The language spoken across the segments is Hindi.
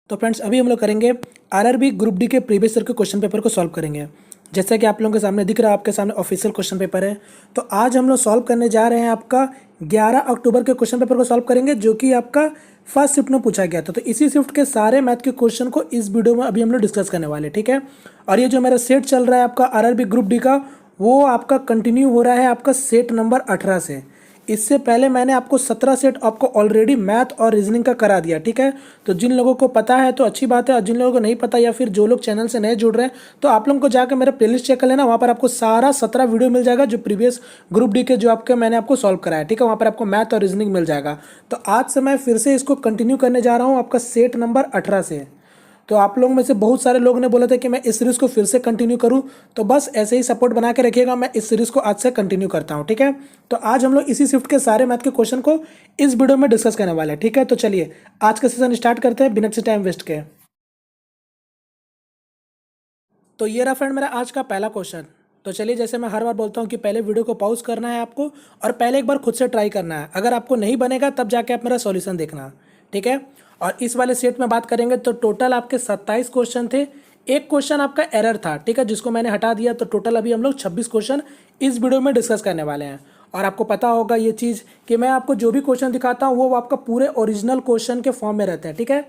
तो फ्रेंड्स अभी हम लोग करेंगे आरआरबी ग्रुप डी के प्रीवियस ईयर के क्वेश्चन पेपर को सॉल्व करेंगे। जैसा कि आप लोगों के सामने दिख रहा है, आपके सामने ऑफिशियल क्वेश्चन पेपर है। तो आज हम लोग सॉल्व करने जा रहे हैं आपका 11 अक्टूबर के क्वेश्चन पेपर को सॉल्व करेंगे, जो कि आपका फर्स्ट शिफ्ट में पूछा गया था। तो इसी शिफ्ट के सारे मैथ के क्वेश्चन को इस वीडियो में अभी हम लोग डिस्कस करने वाले, ठीक है। और ये जो मेरा सेट चल रहा है आपका आरआरबी ग्रुप डी का, वो आपका कंटिन्यू हो रहा है आपका सेट नंबर 18 से। इससे पहले मैंने आपको 17 सेट आपको ऑलरेडी मैथ और रीजनिंग का करा दिया, ठीक है। तो जिन लोगों को पता है तो अच्छी बात है, और जिन लोगों को नहीं पता या फिर जो लोग चैनल से नए जुड़ रहे हैं, तो आप लोगों को जाकर मेरा प्लेलिस्ट चेक कर लेना। वहाँ पर आपको सारा 17 वीडियो मिल जाएगा जो प्रीवियस ग्रुप डी के जो आपके मैंने आपको सॉल्व कराया, ठीक है। वहाँ पर आपको मैथ और रीजनिंग मिल जाएगा। तो आज से मैं फिर से इसको कंटिन्यू करने जा रहा हूँ आपका सेट नंबर 18 से। तो आप लोगों में से बहुत सारे लोगों ने बोला था कि मैं इस सीरीज़ को फिर से कंटिन्यू करूं, तो बस ऐसे ही सपोर्ट बना के रखिएगा। मैं इस सीरीज़ को आज से कंटिन्यू करता हूं, ठीक है। तो आज हम लोग इसी शिफ्ट के सारे मैथ के क्वेश्चन को इस वीडियो में डिस्कस करने वाले हैं, ठीक है। तो चलिए आज का सेशन स्टार्ट करते हैं बिना किसी टाइम वेस्ट के। तो ये रहा फ्रेंड मेरा आज का पहला क्वेश्चन। तो चलिए, जैसे मैं हर बार बोलता हूँ कि पहले वीडियो को पॉज करना है आपको, और पहले एक बार खुद से ट्राई करना है। अगर आपको नहीं बनेगा तब जाके आप मेरा सॉल्यूशन देखना, ठीक है। और इस वाले सेट में बात करेंगे तो टोटल आपके 27 क्वेश्चन थे। एक क्वेश्चन आपका एरर था, ठीक है, जिसको मैंने हटा दिया। तो टोटल अभी हम लोग 26 क्वेश्चन इस वीडियो में डिस्कस करने वाले हैं। और आपको पता होगा ये चीज़ कि मैं आपको जो भी क्वेश्चन दिखाता हूँ वो आपका पूरे ओरिजिनल क्वेश्चन के फॉर्म में रहते हैं, ठीक है।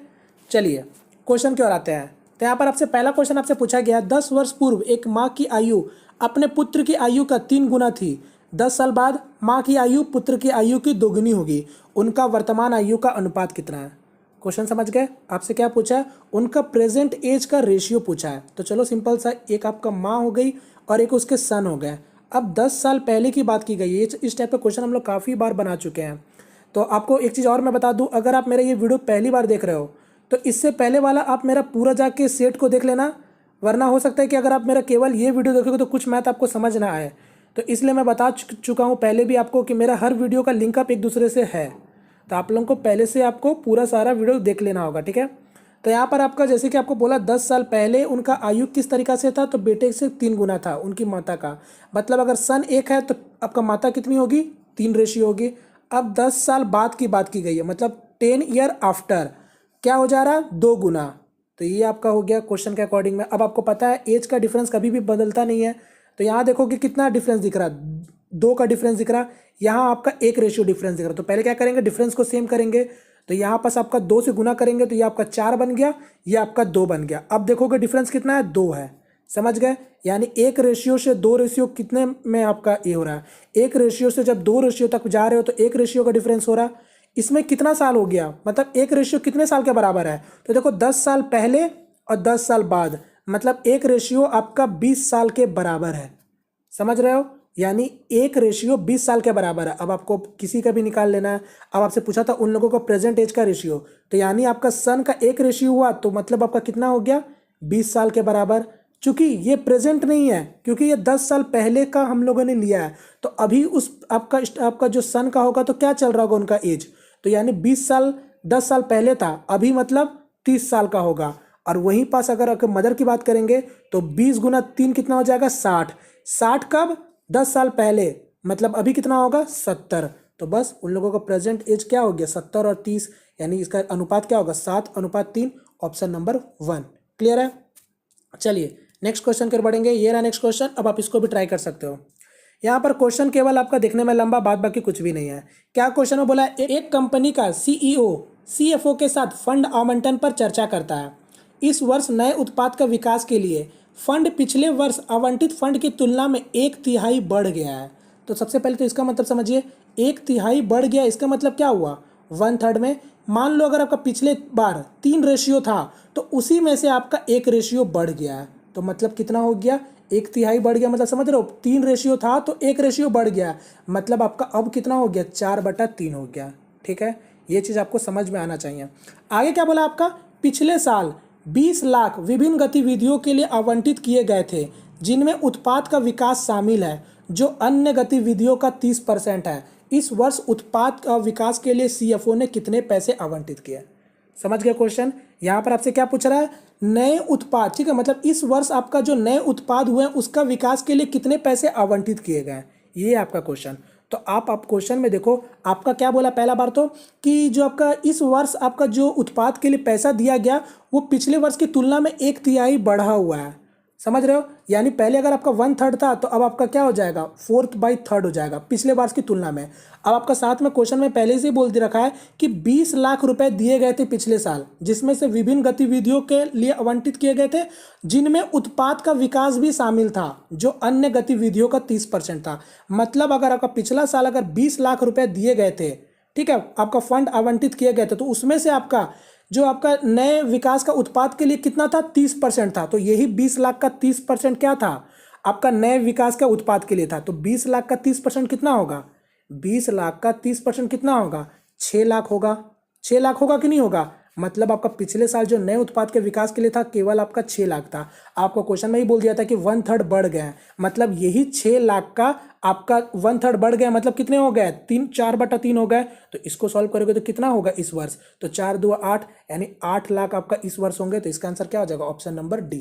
चलिए क्वेश्चन की ओर आते हैं। तो यहाँ पर आपसे पहला क्वेश्चन आपसे पूछा गया, 10 वर्ष पूर्व एक माँ की आयु अपने पुत्र की आयु का 3 गुना थी। 10 साल बाद माँ की आयु पुत्र की आयु की दोगुनी होगी। उनका वर्तमान आयु का अनुपात कितना है? क्वेश्चन समझ गए? आपसे क्या पूछा है? उनका प्रेजेंट एज का रेशियो पूछा है। तो चलो सिंपल सा, एक आपका माँ हो गई और एक उसके सन हो गए। अब 10 साल पहले की बात की गई है। इस टाइप का क्वेश्चन हम लोग काफ़ी बार बना चुके हैं। तो आपको एक चीज़ और मैं बता दूं, अगर आप मेरा ये वीडियो पहली बार देख रहे हो तो इससे पहले वाला आप मेरा पूरा जाके सेट को देख लेना, वरना हो सकता है कि अगर आप मेरा केवल ये वीडियो देखोगे तो कुछ मैथ आपको समझ ना आए। तो इसलिए मैं बता चुका हूँ पहले भी आपको कि मेरा हर वीडियो का लिंकअप एक दूसरे से है। तो आप लोगों को पहले से आपको पूरा सारा वीडियो देख लेना होगा, ठीक है। तो यहाँ पर आपका जैसे कि आपको बोला 10 साल पहले उनका आयु किस तरीका से था, तो बेटे से 3 गुना था उनकी माता का। मतलब अगर सन 1 है तो आपका माता कितनी होगी? 3 रेशियो होगी। अब 10 साल बाद की बात की गई है, मतलब 10 ईयर आफ्टर क्या हो जा रहा है? 2 गुना। तो ये आपका हो गया क्वेश्चन के अकॉर्डिंग में। अब आपको पता है एज का डिफरेंस कभी भी बदलता नहीं है। तो यहाँ देखोगे कितना डिफरेंस दिख रहा है, 2 का डिफरेंस दिख रहा है। यहाँ आपका 1 रेशियो डिफरेंस दिख रहा है। तो पहले क्या करेंगे? डिफरेंस को सेम करेंगे। तो यहाँ पास आपका 2 से गुना करेंगे तो ये आपका 4 बन गया, ये आपका 2 बन गया। अब देखोगे डिफरेंस कितना है? 2 है। समझ गए? यानी 1 रेशियो से 2 रेशियो कितने में आपका ये हो रहा है? 1 रेशियो से जब 2 रेशियो तक जा रहे हो तो 1 रेशियो का डिफरेंस हो रहा है। इसमें कितना साल हो गया? मतलब 1 रेशियो कितने साल के बराबर है? तो देखो 10 साल पहले और 10 साल बाद, मतलब 1 रेशियो आपका 20 साल के बराबर है। समझ रहे हो? यानी 1 रेशियो 20 साल के बराबर है। अब आपको किसी का भी निकाल लेना है। अब आपसे पूछा था उन लोगों का प्रेजेंट एज का रेशियो, तो यानी आपका सन का 1 रेशियो हुआ, तो मतलब आपका कितना हो गया? 20 साल के बराबर। चूंकि ये प्रेजेंट नहीं है, क्योंकि ये 10 साल पहले का हम लोगों ने लिया है, तो अभी उस आपका जो सन का होगा तो क्या चल रहा होगा उनका एज। तो यानी 20 साल 10 साल पहले था, अभी मतलब 30 साल का होगा। और वहीं पास अगर मदर की बात करेंगे तो 20 गुना 3 कितना हो जाएगा? 60। 60 कब? 10 साल पहले, मतलब अभी कितना होगा? 70। तो बस उन लोगों का प्रेजेंट एज क्या हो गया? 70 और 30, यानी इसका अनुपात क्या होगा? 7:3। ऑप्शन नंबर 1 क्लियर है। चलिए नेक्स्ट क्वेश्चन कर बढ़ेंगे। ये रहा नेक्स्ट क्वेश्चन। अब आप इसको भी ट्राई कर सकते हो। यहाँ पर क्वेश्चन केवल आपका देखने में लंबा, बाद बाकी कुछ भी नहीं है। क्या क्वेश्चन में बोला है? एक कंपनी का सीईओ सीएफओ के साथ फंड आवंटन पर चर्चा करता है। इस वर्ष नए उत्पाद का विकास के लिए फंड पिछले वर्ष आवंटित फंड की तुलना में 1/3 बढ़ गया है। तो सबसे पहले तो इसका मतलब समझिए, 1/3 बढ़ गया, इसका मतलब क्या हुआ? 1/3 में मान लो अगर आपका पिछले बार 3 रेशियो था तो उसी में से आपका 1 रेशियो बढ़ गया है। तो मतलब कितना हो गया? 1/3 बढ़ गया, मतलब समझ रहे हो? 3 रेशियो था तो 1 रेशियो बढ़ गया, मतलब आपका अब कितना हो गया? 4/3 हो गया, ठीक है। ये चीज़ आपको समझ में आना चाहिए। आगे क्या बोला आपका? पिछले साल 20 लाख विभिन्न गतिविधियों के लिए आवंटित किए गए थे, जिनमें उत्पाद का विकास शामिल है, जो अन्य गतिविधियों का 30% है। इस वर्ष उत्पाद का विकास के लिए सीएफओ ने कितने पैसे आवंटित किए? समझ गए क्वेश्चन? यहाँ पर आपसे क्या पूछ रहा है? नए उत्पाद, ठीक है, मतलब इस वर्ष आपका जो नए उत्पाद हुए हैं उसका विकास के लिए कितने पैसे आवंटित किए गए, ये आपका क्वेश्चन। तो आप क्वेश्चन में देखो आपका क्या बोला पहला बार तो कि जो आपका इस वर्ष आपका जो उत्पाद के लिए पैसा दिया गया वो पिछले वर्ष की तुलना में 1/3 बढ़ा हुआ है। समझ रहे हो? यानी पहले अगर आपका 1/3 था तो अब आपका क्या हो जाएगा 4/3 हो जाएगा पिछले वर्ष की तुलना में। अब आपका साथ में क्वेश्चन में पहले से ही बोल दे रखा है कि 20 लाख रुपए दिए गए थे पिछले साल, जिसमें से विभिन्न गतिविधियों के लिए आवंटित किए गए थे, जिनमें उत्पाद का विकास भी शामिल था, जो अन्य गतिविधियों का 30% था। मतलब अगर आपका पिछला साल अगर 20 लाख रुपए दिए गए थे, ठीक है, आपका फंड आवंटित किए गए थे, तो उसमें से आपका जो आपका नए विकास का उत्पाद के लिए कितना था 30% था। तो यही 20 लाख का 30% क्या था आपका नए विकास का उत्पाद के लिए था। तो 20 लाख का 30% कितना होगा? 20 लाख का 30% कितना होगा? 6 लाख होगा। 6 लाख होगा कि नहीं होगा? मतलब आपका पिछले साल जो नए उत्पाद के विकास के लिए था केवल आपका 6 लाख था। आपको क्वेश्चन में ही बोल दिया था कि 1/3 बढ़ गए, मतलब यही 6 लाख का आपका 1/3 बढ़ गया, मतलब कितने हो गए? 4/3 हो गए। तो इसको सॉल्व करोगे तो कितना होगा इस वर्ष? तो 4 2 8 यानी 8 लाख आपका इस वर्ष होंगे। तो इसका आंसर क्या हो जाएगा? Option number D.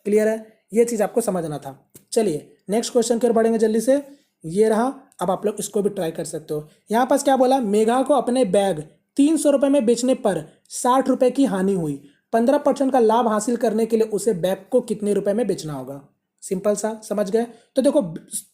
क्लियर है? ये चीज आपको समझना था। चलिए नेक्स्ट क्वेश्चन की ओर बढ़ेंगे जल्दी से। ये रहा, अब आप लोग इसको भी ट्राई कर सकते हो। यहाँ पास क्या बोला? मेघा को अपने बैग 300 रुपए में बेचने पर 60 रुपए की हानि हुई। 15% का लाभ हासिल करने के लिए उसे बैग को कितने रुपए में बेचना होगा? सिंपल सा, समझ गए? तो देखो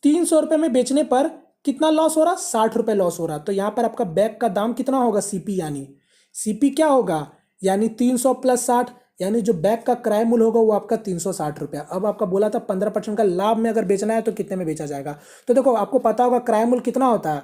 300 रुपए में बेचने पर कितना लॉस हो रहा? 60 रुपए लॉस हो रहा। तो यहां पर आपका बैग का दाम कितना होगा? सीपी, यानी सीपी क्या होगा? यानी 300 + 60, यानी जो बैग का क्रय मूल्य होगा वो आपका 360 रुपया। अब आपका बोला था 15% का लाभ में अगर बेचना है तो कितने में बेचा जाएगा? तो देखो आपको पता होगा क्रय मूल्य कितना होता है,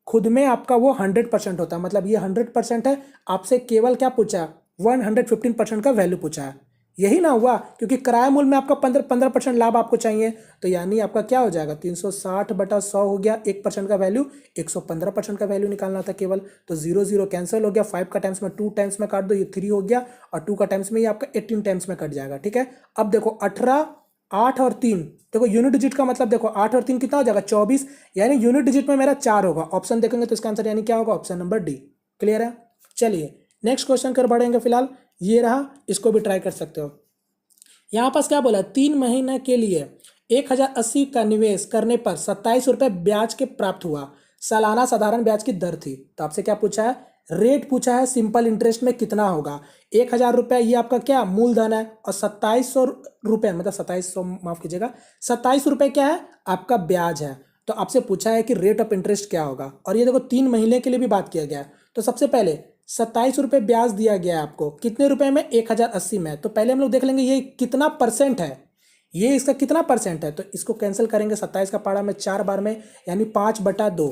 खुद में आपका वो 100% होता है। मतलब ये 100% है, आपसे केवल क्या पूछा है? 115% का वैल्यू पूछा है। यही ना हुआ, क्योंकि किराया मूल्य में आपका 15% लाभ आपको चाहिए। तो यानी आपका क्या हो जाएगा? 360/100 हो गया। 1% का वैल्यू 115% का वैल्यू निकालना था केवल। तो 0 0 कैंसिल हो गया। 5 का टाइम्स में 2 टाइम्स में काट दो, ये 3 हो गया, और 2 का टाइम्स में ये आपका 18 टाइम्स में कट जाएगा। ठीक है, अब देखो 18, 8 और 3, देखो यूनिट डिजिट का मतलब देखो 8 और 3 कितना हो जाएगा? 24, यानी यूनिट डिजिट में मेरा 4 होगा। ऑप्शन देखेंगे तो इसका आंसर यानी क्या होगा? Option number D. क्लियर है? चलिए नेक्स्ट क्वेश्चन कर बढ़ेंगे। फिलहाल ये रहा, इसको भी ट्राई कर सकते हो। यहाँ पास क्या बोला? 3 महीने के लिए 1080 का निवेश करने पर 27 रुपये ब्याज के प्राप्त हुआ। सालाना साधारण ब्याज की दर थी। तो आपसे क्या पूछा है? रेट पूछा है। सिंपल इंटरेस्ट में कितना होगा? 1000 रुपये ये आपका क्या मूलधन है, और 2700 रुपये, मतलब 2700 माफ कीजिएगा, 27 रुपये क्या है? आपका ब्याज है। तो आपसे पूछा है कि रेट ऑफ इंटरेस्ट क्या होगा, और ये देखो 3 महीने के लिए भी बात किया गया है। तो सबसे पहले 27 रुपये ब्याज दिया गया है आपको, कितने रुपए में? 1080 में। तो पहले हम लोग देख लेंगे ये कितना परसेंट है, ये इसका कितना परसेंट है। तो इसको कैंसिल करेंगे 27 का पारा में 4 बार में, यानी 5/2,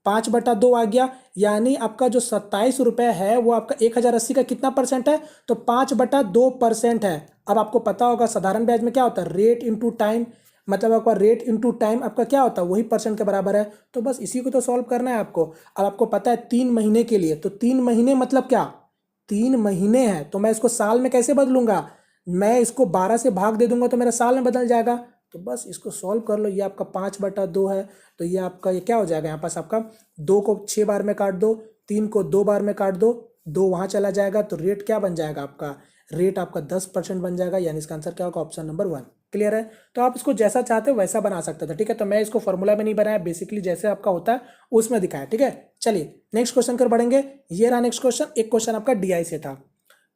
5/2 आ गया। यानी आपका जो 27 रुपये है वो आपका 1080 का कितना परसेंट है? तो 5/2% है। अब आपको पता होगा साधारण ब्याज में क्या होता है? रेट इंटू टाइम, मतलब आपका रेट इंटू टाइम आपका क्या होता है? वही परसेंट के बराबर है। तो बस इसी को तो सॉल्व करना है आपको। अब आपको पता है 3 महीने के लिए, तो 3 महीने मतलब क्या? 3 महीने हैं, तो मैं इसको साल में कैसे बदलूंगा? मैं इसको 12 से भाग दे दूंगा तो मेरा साल में बदल जाएगा। तो बस इसको सॉल्व कर लो। ये आपका 5/2 है, तो ये आपका ये क्या हो जाएगा? यहाँ पास आपका 2 को 6 बार में काट दो, 3 को 2 बार में काट दो, 2 वहाँ चला जाएगा। तो रेट क्या बन जाएगा आपका? रेट आपका 10% बन जाएगा। यानी इसका आंसर क्या होगा? Option number 1। क्लियर है? तो आप इसको जैसा चाहते हो वैसा बना सकते थे। ठीक है, तो मैं इसको फॉर्मूला में नहीं बनाया, बेसिकली जैसे आपका होता है उसमें दिखाया। ठीक है, चलिए नेक्स्ट क्वेश्चन कर बढ़ेंगे। ये रहा नेक्स्ट क्वेश्चन। एक क्वेश्चन आपका डीआई से था।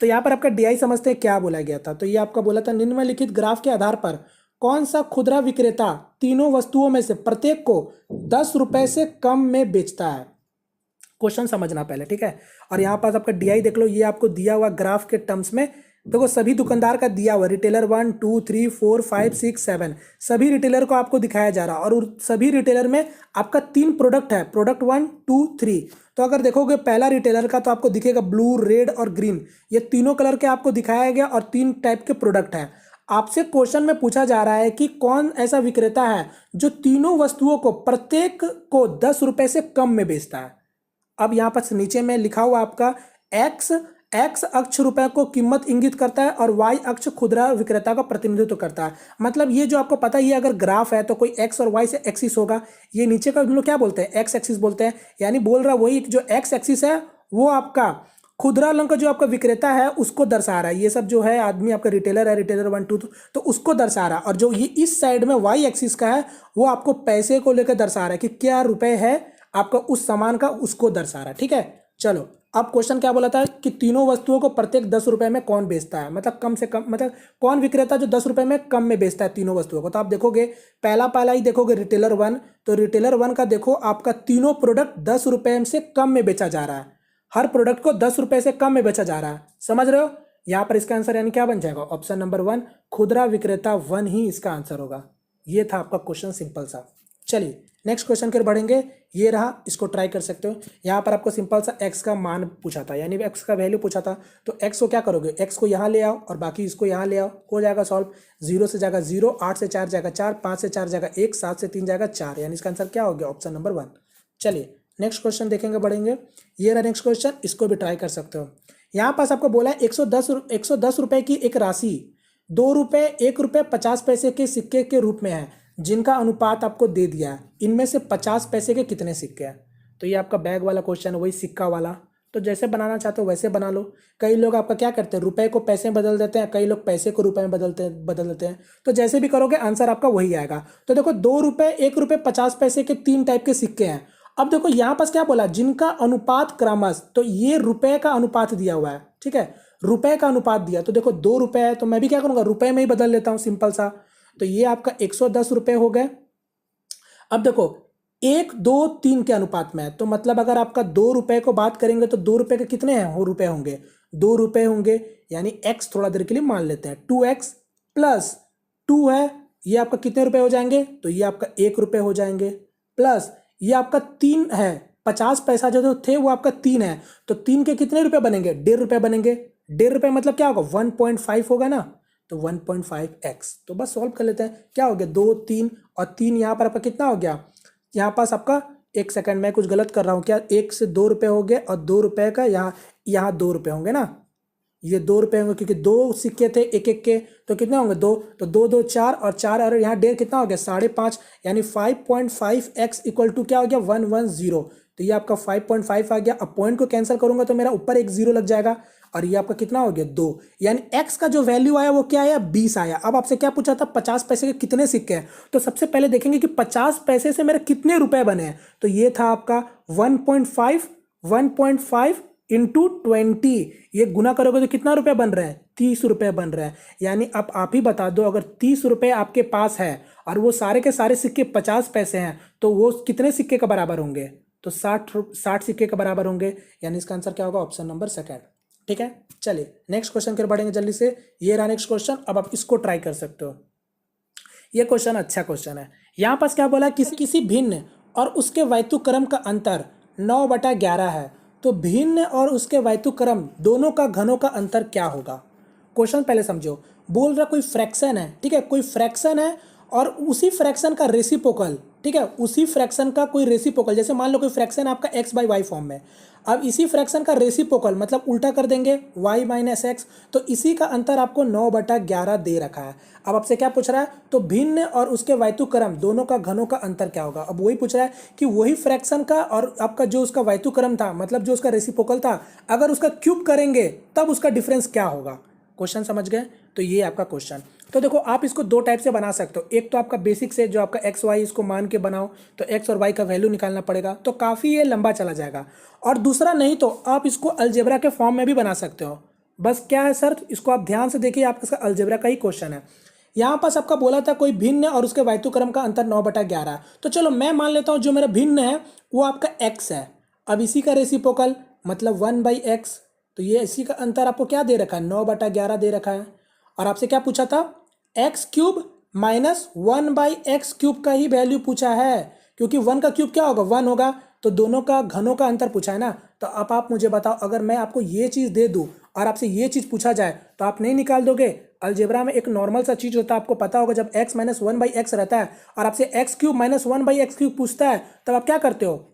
तो यहाँ पर आपका डीआई समझते हैं क्या बोला गया था। तो ये आपका बोला था निम्नलिखित ग्राफ के आधार पर कौन सा खुदरा विक्रेता तीनों वस्तुओं में से प्रत्येक को 10 रुपए से कम में बेचता है? क्वेश्चन समझना पहले। ठीक है, और यहाँ पास आपका डीआई देख लो। ये आपको दिया हुआ ग्राफ के टर्म्स में देखो, सभी दुकानदार का दिया हुआ, रिटेलर 1 2 3 4 5 6 7, सभी रिटेलर को आपको दिखाया जा रहा है। और सभी रिटेलर में आपका 3 प्रोडक्ट है, प्रोडक्ट 1 2 3। तो अगर देखोगे पहला रिटेलर का तो आपको दिखेगा ब्लू, रेड और ग्रीन, ये तीनों कलर के आपको दिखाया गया, और 3 टाइप के प्रोडक्ट हैं। आपसे क्वेश्चन में पूछा जा रहा है कि कौन ऐसा विक्रेता है जो तीनों वस्तुओं को प्रत्येक को 10 रुपए से कम में बेचता है। अब यहाँ पर नीचे में लिखा हुआ आपका एक्स अक्ष रुपए को कीमत इंगित करता है, और वाई अक्ष खुदरा विक्रेता का प्रतिनिधित्व करता है। मतलब ये जो आपको पता है, ये अगर ग्राफ है तो कोई एक्स और वाई से एक्सिस होगा। ये नीचे का हम लोग क्या बोलते हैं? एक्स एक्सिस बोलते हैं। यानी बोल रहा वही जो एक्स एक्सिस है वो आपका खुदरा लोन का जो आपका विक्रेता है उसको दर्शा रहा है, ये सब जो है आदमी आपका रिटेलर है, रिटेलर 1 2 तो उसको दर्शा रहा है। और जो ये इस साइड में वाई एक्सिस का है वो आपको पैसे को लेकर दर्शा रहा है कि क्या रुपए है आपका उस सामान का, उसको दर्शा रहा है। ठीक है, चलो अब क्वेश्चन क्या बोला था कि तीनों वस्तुओं को प्रत्येक 10 रुपए में कौन बेचता है, मतलब कम से कम, मतलब कौन विक्रेता जो 10 रुपए में कम में बेचता है तीनों वस्तुओं को। तो आप देखोगे पहला ही देखोगे रिटेलर 1, तो रिटेलर 1 का देखो आपका तीनों प्रोडक्ट 10 रुपए से कम में बेचा जा रहा है, हर प्रोडक्ट को 10 रुपए से कम में बेचा जा रहा है, समझ रहे हो। यहां पर इसका आंसर यानी क्या बन जाएगा, ऑप्शन नंबर 1 खुदरा विक्रेता 1 ही इसका आंसर होगा। ये था आपका क्वेश्चन, सिंपल सा। चलिए नेक्स्ट क्वेश्चन की ओर बढ़ेंगे, ये रहा, इसको ट्राई कर सकते हो। यहाँ पर आपको सिंपल सा x का मान पूछा था, यानी x का वैल्यू पूछा था, तो x को क्या करोगे, x को यहाँ ले आओ और बाकी इसको यहाँ ले आओ, हो जाएगा सॉल्व। 0 से जाएगा 0, 8 से 4 जाएगा 4, 5 से 4 जाएगा 1, 7 से 3 जाएगा 4, यानी इसका आंसर क्या हो गया, ऑप्शन नंबर 1। चलिए नेक्स्ट क्वेश्चन देखेंगे, बढ़ेंगे। ये रहा नेक्स्ट क्वेश्चन, इसको भी ट्राई कर सकते हो। यहाँ पास आपको बोला है 110 रुपए की एक राशि 2 रुपये 1 रुपये 50 पैसे के सिक्के के रूप में है, जिनका अनुपात आपको दे दिया है, इनमें से 50 पैसे के कितने सिक्के हैं। तो ये आपका बैग वाला क्वेश्चन है, वही सिक्का वाला। तो जैसे बनाना चाहते हो वैसे बना लो। कई लोग आपका क्या करते हैं, रुपए को पैसे में बदल देते हैं, कई लोग पैसे को रुपए में बदल देते हैं। तो जैसे भी करोगे आंसर आपका वही आएगा। तो देखो 2 रुपये 1 रुपये 50 पैसे के 3 टाइप के सिक्के हैं। अब देखो यहाँ पास क्या बोला, जिनका अनुपात क्रमश, तो ये रुपए का अनुपात दिया हुआ है, ठीक है, रुपए का अनुपात दिया। तो देखो 2 रुपये है तो मैं भी क्या करूंगा, रुपए में ही बदल लेता हूँ, सिंपल सा। तो ये आपका 110 रुपये हो गए। अब देखो 1 2 3 के अनुपात में है, तो मतलब अगर आपका 2 रुपये को बात करेंगे तो 2 रुपये के कितने हैं, वो रुपये होंगे, 2 रुपये होंगे, यानी x थोड़ा देर के लिए मान लेते हैं, 2x प्लस 2 है, ये आपका कितने रुपए हो जाएंगे, तो ये आपका 1 रुपये हो जाएंगे, प्लस ये आपका 3 है, 50 पैसा जो थे वो आपका 3 है, तो 3 के कितने रुपए बनेंगे, 1.5 रुपये बनेंगे। 1.5 रुपये मतलब क्या होगा, 1.5 होगा ना, तो 1.5x। तो बस सॉल्व कर लेते हैं, क्या हो गया 2 3 और 3 यहाँ पर आपका कितना हो गया, यहाँ पास आपका 1 सेकंड में कुछ गलत कर रहा हूँ क्या, 1 से 2 रुपये हो गए और 2 रुपये का यहाँ 2 रुपये होंगे ना, ये 2 रुपये होंगे क्योंकि 2 सिक्के थे एक एक के, तो कितने होंगे 2, तो 2 2 4 और 4 और यहाँ 1.5 कितना हो गया 5.5, यानी 5.5x इक्वल टू क्या हो गया 110। तो ये आपका 5.5 आ गया। अब पॉइंट को कैंसिल करूंगा तो मेरा ऊपर एक 0 लग जाएगा और ये आपका कितना हो गया 2, यानी x का जो वैल्यू आया वो क्या आया 20 आया। अब आपसे क्या पूछा था 50 पैसे के कितने सिक्के हैं, तो सबसे पहले देखेंगे कि 50 पैसे से मेरे कितने रुपए बने हैं। तो ये था आपका 1.5 इंटू 20, ये गुना करोगे तो कितना रुपए बन रहा है 30 रुपए बन रहा है। यानी अब आप ही बता दो, अगर 30 रुपए आपके पास है और वो सारे के सारे सिक्के 50 पैसे हैं तो वो कितने सिक्के का बराबर होंगे, तो 60 सिक्के का बराबर होंगे, यानी इसका आंसर क्या होगा ऑप्शन नंबर 2। ठीक है, चलिए नेक्स्ट क्वेश्चन की ओर बढ़ेंगे जल्दी से। ये रहा नेक्स्ट क्वेश्चन, अब आप इसको ट्राई कर सकते हो। ये क्वेश्चन अच्छा क्वेश्चन है। यहाँ पास क्या बोला, किसी भिन्न और उसके वास्तुक्रम का अंतर 9/11 है, तो भिन्न और उसके वास्तुक्रम दोनों का घनों का अंतर क्या होगा। क्वेश्चन पहले समझो, बोल रहा कोई फ्रैक्शन है, ठीक है, कोई फ्रैक्शन है और उसी फ्रैक्शन का रेसिप्रोकल, ठीक है, उसी फ्रैक्शन का कोई रेसिप्रोकल, जैसे मान लो कोई फ्रैक्शन है आपका x/y फॉर्म में, अब इसी फ्रैक्शन का रेसिप्रोकल मतलब उल्टा कर देंगे y - x, तो इसी का अंतर आपको 9/11 दे रखा है। अब आपसे क्या पूछ रहा है, तो भिन्न और उसके वास्तुक्रम दोनों का घनों का अंतर क्या होगा। अब वही पूछ रहा है कि वही फ्रैक्शन का और आपका जो उसका वास्तुक्रम था, मतलब जो उसका रेसिप्रोकल था, अगर उसका क्यूब करेंगे तब उसका डिफरेंस क्या होगा। क्वेश्चन समझ गए, तो ये आपका क्वेश्चन। तो देखो आप इसको 2 टाइप से बना सकते हो, एक तो आपका बेसिक से जो आपका एक्स वाई इसको मान के बनाओ, तो एक्स और वाई का वैल्यू निकालना पड़ेगा, तो काफ़ी ये लंबा चला जाएगा। और दूसरा नहीं तो आप इसको अलजेब्रा के फॉर्म में भी बना सकते हो। बस क्या है सर, इसको आप ध्यान से देखिए, आपका इसका अलजेब्रा का ही क्वेश्चन है। यहाँ पास आपका बोला था कोई भिन्न और उसके वास्तुक्रम का अंतर 9/11, तो चलो मैं मान लेता हूँ जो मेरा भिन्न है वो आपका x है। अब इसी का रेसिप्रोकल मतलब 1/x, तो ये इसी का अंतर आपको क्या दे रखा है 9/11 दे रखा है। और आपसे क्या पूछा था x³ माइनस 1/x³ का ही वैल्यू पूछा है, क्योंकि 1 का क्यूब क्या होगा 1 होगा, तो दोनों का घनों का अंतर पूछा है ना। तो अब आप मुझे बताओ, अगर मैं आपको ये चीज़ दे दूँ और आपसे ये चीज़ पूछा जाए तो आप नहीं निकाल दोगे। अलजेब्रा में एक नॉर्मल सा चीज़ होता है, आपको पता होगा, जब x - 1/x रहता है और आपसे x³ - 1/x³ पूछता है, तब आप क्या करते हो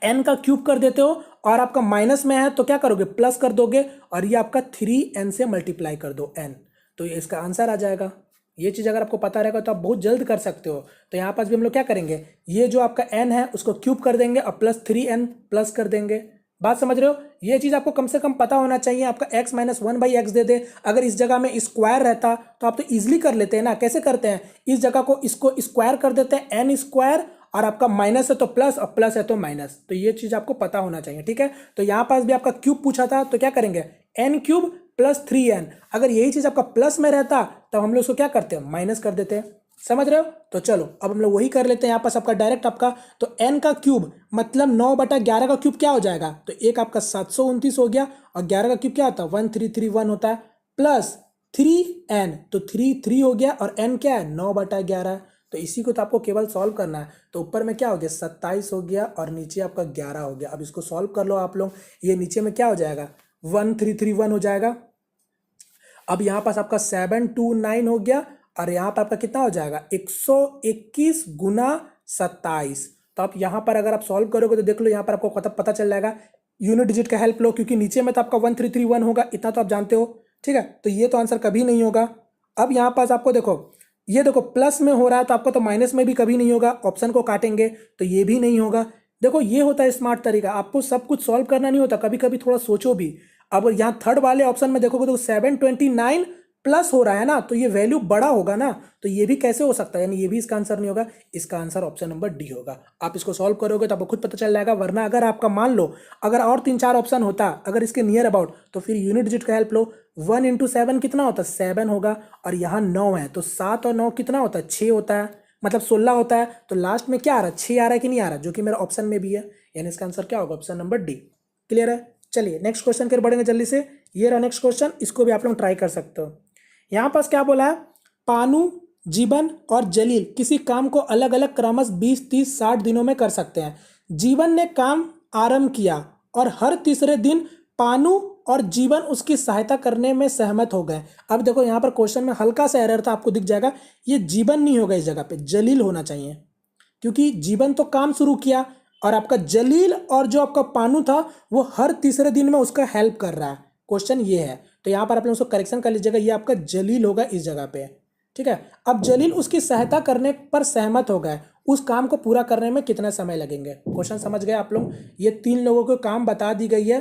n का क्यूब कर देते हो, और आपका माइनस में है तो क्या करोगे प्लस कर दोगे, और ये आपका 3n से मल्टीप्लाई कर दो n, तो ये इसका आंसर आ जाएगा। ये चीज़ अगर आपको पता रहेगा तो आप बहुत जल्द कर सकते हो। तो यहाँ पास भी हम लोग क्या करेंगे, ये जो आपका n है उसको क्यूब कर देंगे और प्लस 3n प्लस कर देंगे, बात समझ रहे हो? ये चीज़ आपको कम से कम पता होना चाहिए। आपका x minus one by X दे दे, अगर इस जगह में स्क्वायर रहता तो आप तो इजीली कर लेते हैं ना। कैसे करते हैं? इस जगह को इसको स्क्वायर कर देते हैं, एन स्क्वायर, और आपका माइनस है तो प्लस और प्लस है तो माइनस। तो ये चीज़ आपको पता होना चाहिए, ठीक है। तो यहाँ पास भी आपका क्यूब पूछा था, तो क्या करेंगे? N cube plus 3n। अगर यही चीज़ आपका प्लस में रहता तब हम लोग उसको क्या करते हैं? माइनस कर देते हैं। समझ रहे हो? तो चलो अब हम लोग वही कर लेते हैं। यहाँ पास आपका डायरेक्ट आपका तो n का क्यूब मतलब 9/11 का क्यूब क्या हो जाएगा? तो एक आपका 729 हो गया, और 11 का क्यूब क्या होता है? 1331 होता है, प्लस 3n, तो 3 हो गया, और n क्या है? 9/11। तो इसी को तो आपको केवल सॉल्व करना है। तो ऊपर में क्या हो गया? 27 हो गया, और नीचे आपका 11 हो गया। अब इसको सॉल्व कर लो आप लोग। ये नीचे में क्या हो जाएगा? 1331 हो जाएगा। अब यहाँ पास आपका 729 हो गया, और यहाँ पर आपका कितना हो जाएगा? 121 गुना 27। तो आप यहाँ पर अगर आप सॉल्व करोगे तो देख लो, यहाँ पर आपको पता चल जाएगा। यूनिट डिजिट का हेल्प लो, क्योंकि नीचे में तो आपका 1331 होगा, इतना तो आप जानते हो, ठीक है। तो ये तो आंसर कभी नहीं होगा। अब यहाँ पास आपको देखो, ये देखो प्लस में हो रहा है तो आपको तो माइनस में भी कभी नहीं होगा। ऑप्शन को काटेंगे तो ये भी नहीं होगा। देखो ये होता है स्मार्ट तरीका, आपको सब कुछ सॉल्व करना नहीं होता, कभी कभी थोड़ा सोचो भी। अब यहाँ थर्ड वाले ऑप्शन में देखोगे तो 729 प्लस हो रहा है ना, तो ये वैल्यू बड़ा होगा ना, तो ये भी कैसे हो सकता है? यानी ये भी इसका आंसर नहीं होगा। इसका आंसर ऑप्शन नंबर डी होगा। आप इसको सॉल्व करोगे तो आपको खुद पता चल जाएगा। वरना अगर आपका मान लो अगर और 3-4 ऑप्शन होता अगर इसके नियर अबाउट, तो फिर यूनिट डिजिट का हेल्प लो। 1 इंटू 7 कितना होता है? 7 होगा, और यहाँ 9 है, तो 7 और 9 कितना होता है? 6 होता है, मतलब 16 होता है। तो लास्ट में क्या आ रहा है? 6 आ रहा है कि नहीं आ रहा? जो कि मेरा ऑप्शन में भी है, यानी इसका आंसर क्या होगा? Option number D. क्लियर है? चलिए नेक्स्ट क्वेश्चन के बढ़ेंगे जल्दी से। ये रहा नेक्स्ट क्वेश्चन, इसको भी आप लोग ट्राई कर सकते हो। यहाँ पास क्या बोला है? पानू, जीवन और जलील किसी काम को अलग अलग क्रमश 20, 30, 60 दिनों में कर सकते हैं। जीवन ने काम आरंभ किया और हर तीसरे दिन पानू और जीवन उसकी सहायता करने में सहमत हो गए। अब देखो यहाँ पर क्वेश्चन में हल्का सा एरर था, आपको दिख जाएगा। ये जीवन नहीं होगा, इस जगह पे जलील होना चाहिए, क्योंकि जीवन तो काम शुरू किया, और आपका जलील और जो आपका पानू था वो हर तीसरे दिन में उसका हेल्प कर रहा है। क्वेश्चन ये है, तो यहाँ पर आप लोग उसको करेक्शन कर लीजिएगा, ये आपका जलील होगा इस जगह पे, ठीक है। अब जलील उसकी सहायता करने पर सहमत हो गए, उस काम को पूरा करने में कितना समय लगेंगे? क्वेश्चन समझ गए आप लोग? ये 3 लोगों को काम बता दी गई है,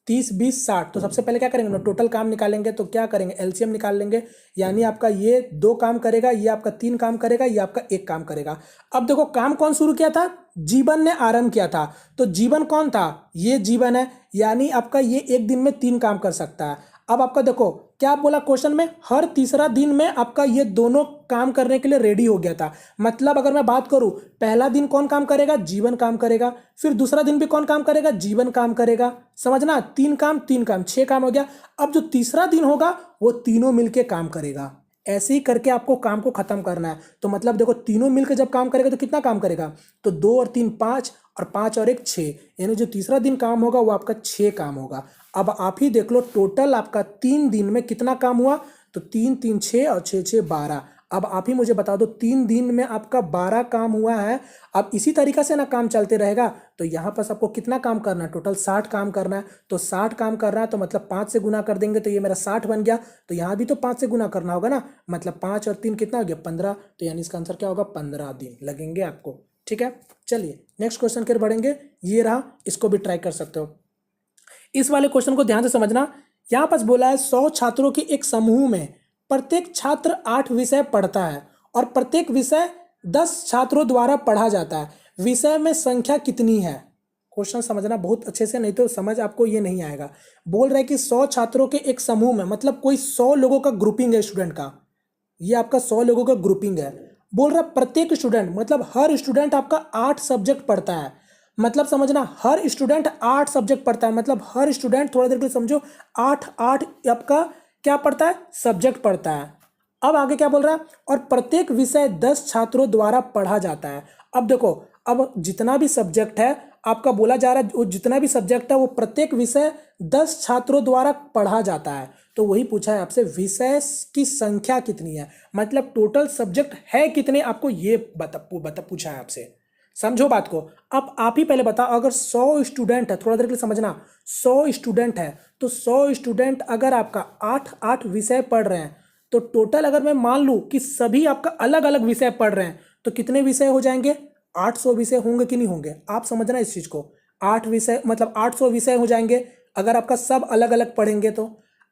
30, 20, 60। तो सबसे पहले क्या करेंगे? टोटल काम निकालेंगे, तो क्या करेंगे? एलसीएम निकाल लेंगे। यानी आपका ये 2 काम करेगा, ये आपका 3 काम करेगा, ये आपका 1 काम करेगा। अब देखो काम कौन शुरू किया था? जीवन ने आरंभ किया था। तो जीवन कौन था? ये जीवन है, यानी आपका ये एक दिन में 3 काम कर सकता है। अब आपका देखो क्या बोला क्वेश्चन में? हर तीसरा दिन में आपका ये दोनों काम करने के लिए रेडी हो गया था। मतलब अगर मैं बात करूं, पहला दिन कौन काम करेगा? जीवन काम करेगा। फिर दूसरा दिन भी कौन काम करेगा? जीवन काम करेगा। समझना, 3 काम 3 काम 6 काम हो गया। अब जो तीसरा दिन होगा वो तीनों मिलके काम करेगा। ऐसे ही करके आपको काम को खत्म करना है। तो मतलब देखो तीनों मिलकर जब काम करेगा तो कितना काम करेगा? तो 2 और 3 5, और 5 और 1 6, यानी जो तीसरा दिन काम होगा वो आपका 6 काम होगा। अब आप ही देख लो टोटल आपका 3 दिन में कितना काम हुआ? तो 3 3 6 और 6 6 12। अब आप ही मुझे बता दो 3 दिन में आपका 12 काम हुआ है। अब इसी तरीका से ना काम चलते रहेगा, तो यहाँ पर आपको कितना काम करना है? टोटल 60 काम करना है। तो 60 काम कर रहा है, तो मतलब 5 से गुना कर देंगे तो ये मेरा 60 बन गया। तो यहाँ भी तो 5 से गुना करना होगा ना, मतलब 5 और 3 कितना हो गया? 15। तो यानी इसका आंसर क्या होगा? 15 दिन लगेंगे आपको, ठीक है। चलिए नेक्स्ट क्वेश्चन के बढ़ेंगे। ये रहा, इसको भी ट्राई कर सकते हो। इस वाले क्वेश्चन को ध्यान से समझना। यहाँ पास बोला है 100 छात्रों के एक समूह में प्रत्येक छात्र 8 विषय पढ़ता है, और प्रत्येक विषय 10 छात्रों द्वारा पढ़ा जाता है। विषय में संख्या कितनी है? क्वेश्चन समझना बहुत अच्छे से, नहीं तो समझ आपको ये नहीं आएगा। बोल रहा है कि 100 छात्रों के एक समूह में, मतलब कोई 100 लोगों का ग्रुपिंग है स्टूडेंट का। ये आपका 100 लोगों का ग्रुपिंग है। बोल रहा प्रत्येक स्टूडेंट, मतलब हर स्टूडेंट आपका 8 सब्जेक्ट पढ़ता है। मतलब समझना, हर स्टूडेंट 8 सब्जेक्ट पढ़ता है, मतलब हर स्टूडेंट, थोड़ा देर के लिए समझो, 8 8 आपका क्या पढ़ता है? सब्जेक्ट पढ़ता है। अब आगे क्या बोल रहा है? और प्रत्येक विषय 10 छात्रों द्वारा पढ़ा जाता है। अब देखो, अब जितना भी सब्जेक्ट है आपका बोला जा रहा है, वो जितना भी सब्जेक्ट है वो प्रत्येक विषय 10 छात्रों द्वारा पढ़ा जाता है। तो वही पूछा है आपसे, विषय की संख्या कितनी है, मतलब टोटल सब्जेक्ट है कितने, आपको ये बता पूछा है आपसे। समझो बात को। अब आप ही पहले बताओ, अगर 100 स्टूडेंट है, थोड़ा देर के लिए समझना, 100 स्टूडेंट है, तो 100 स्टूडेंट अगर आपका 8 8 विषय पढ़ रहे हैं, तो टोटल अगर मैं मान लूँ कि सभी आपका अलग अलग विषय पढ़ रहे हैं, तो कितने विषय हो जाएंगे? 800 विषय होंगे कि नहीं होंगे? आप समझना इस चीज़ को। 8 विषय मतलब 800 विषय हो जाएंगे अगर आपका सब अलग अलग पढ़ेंगे तो।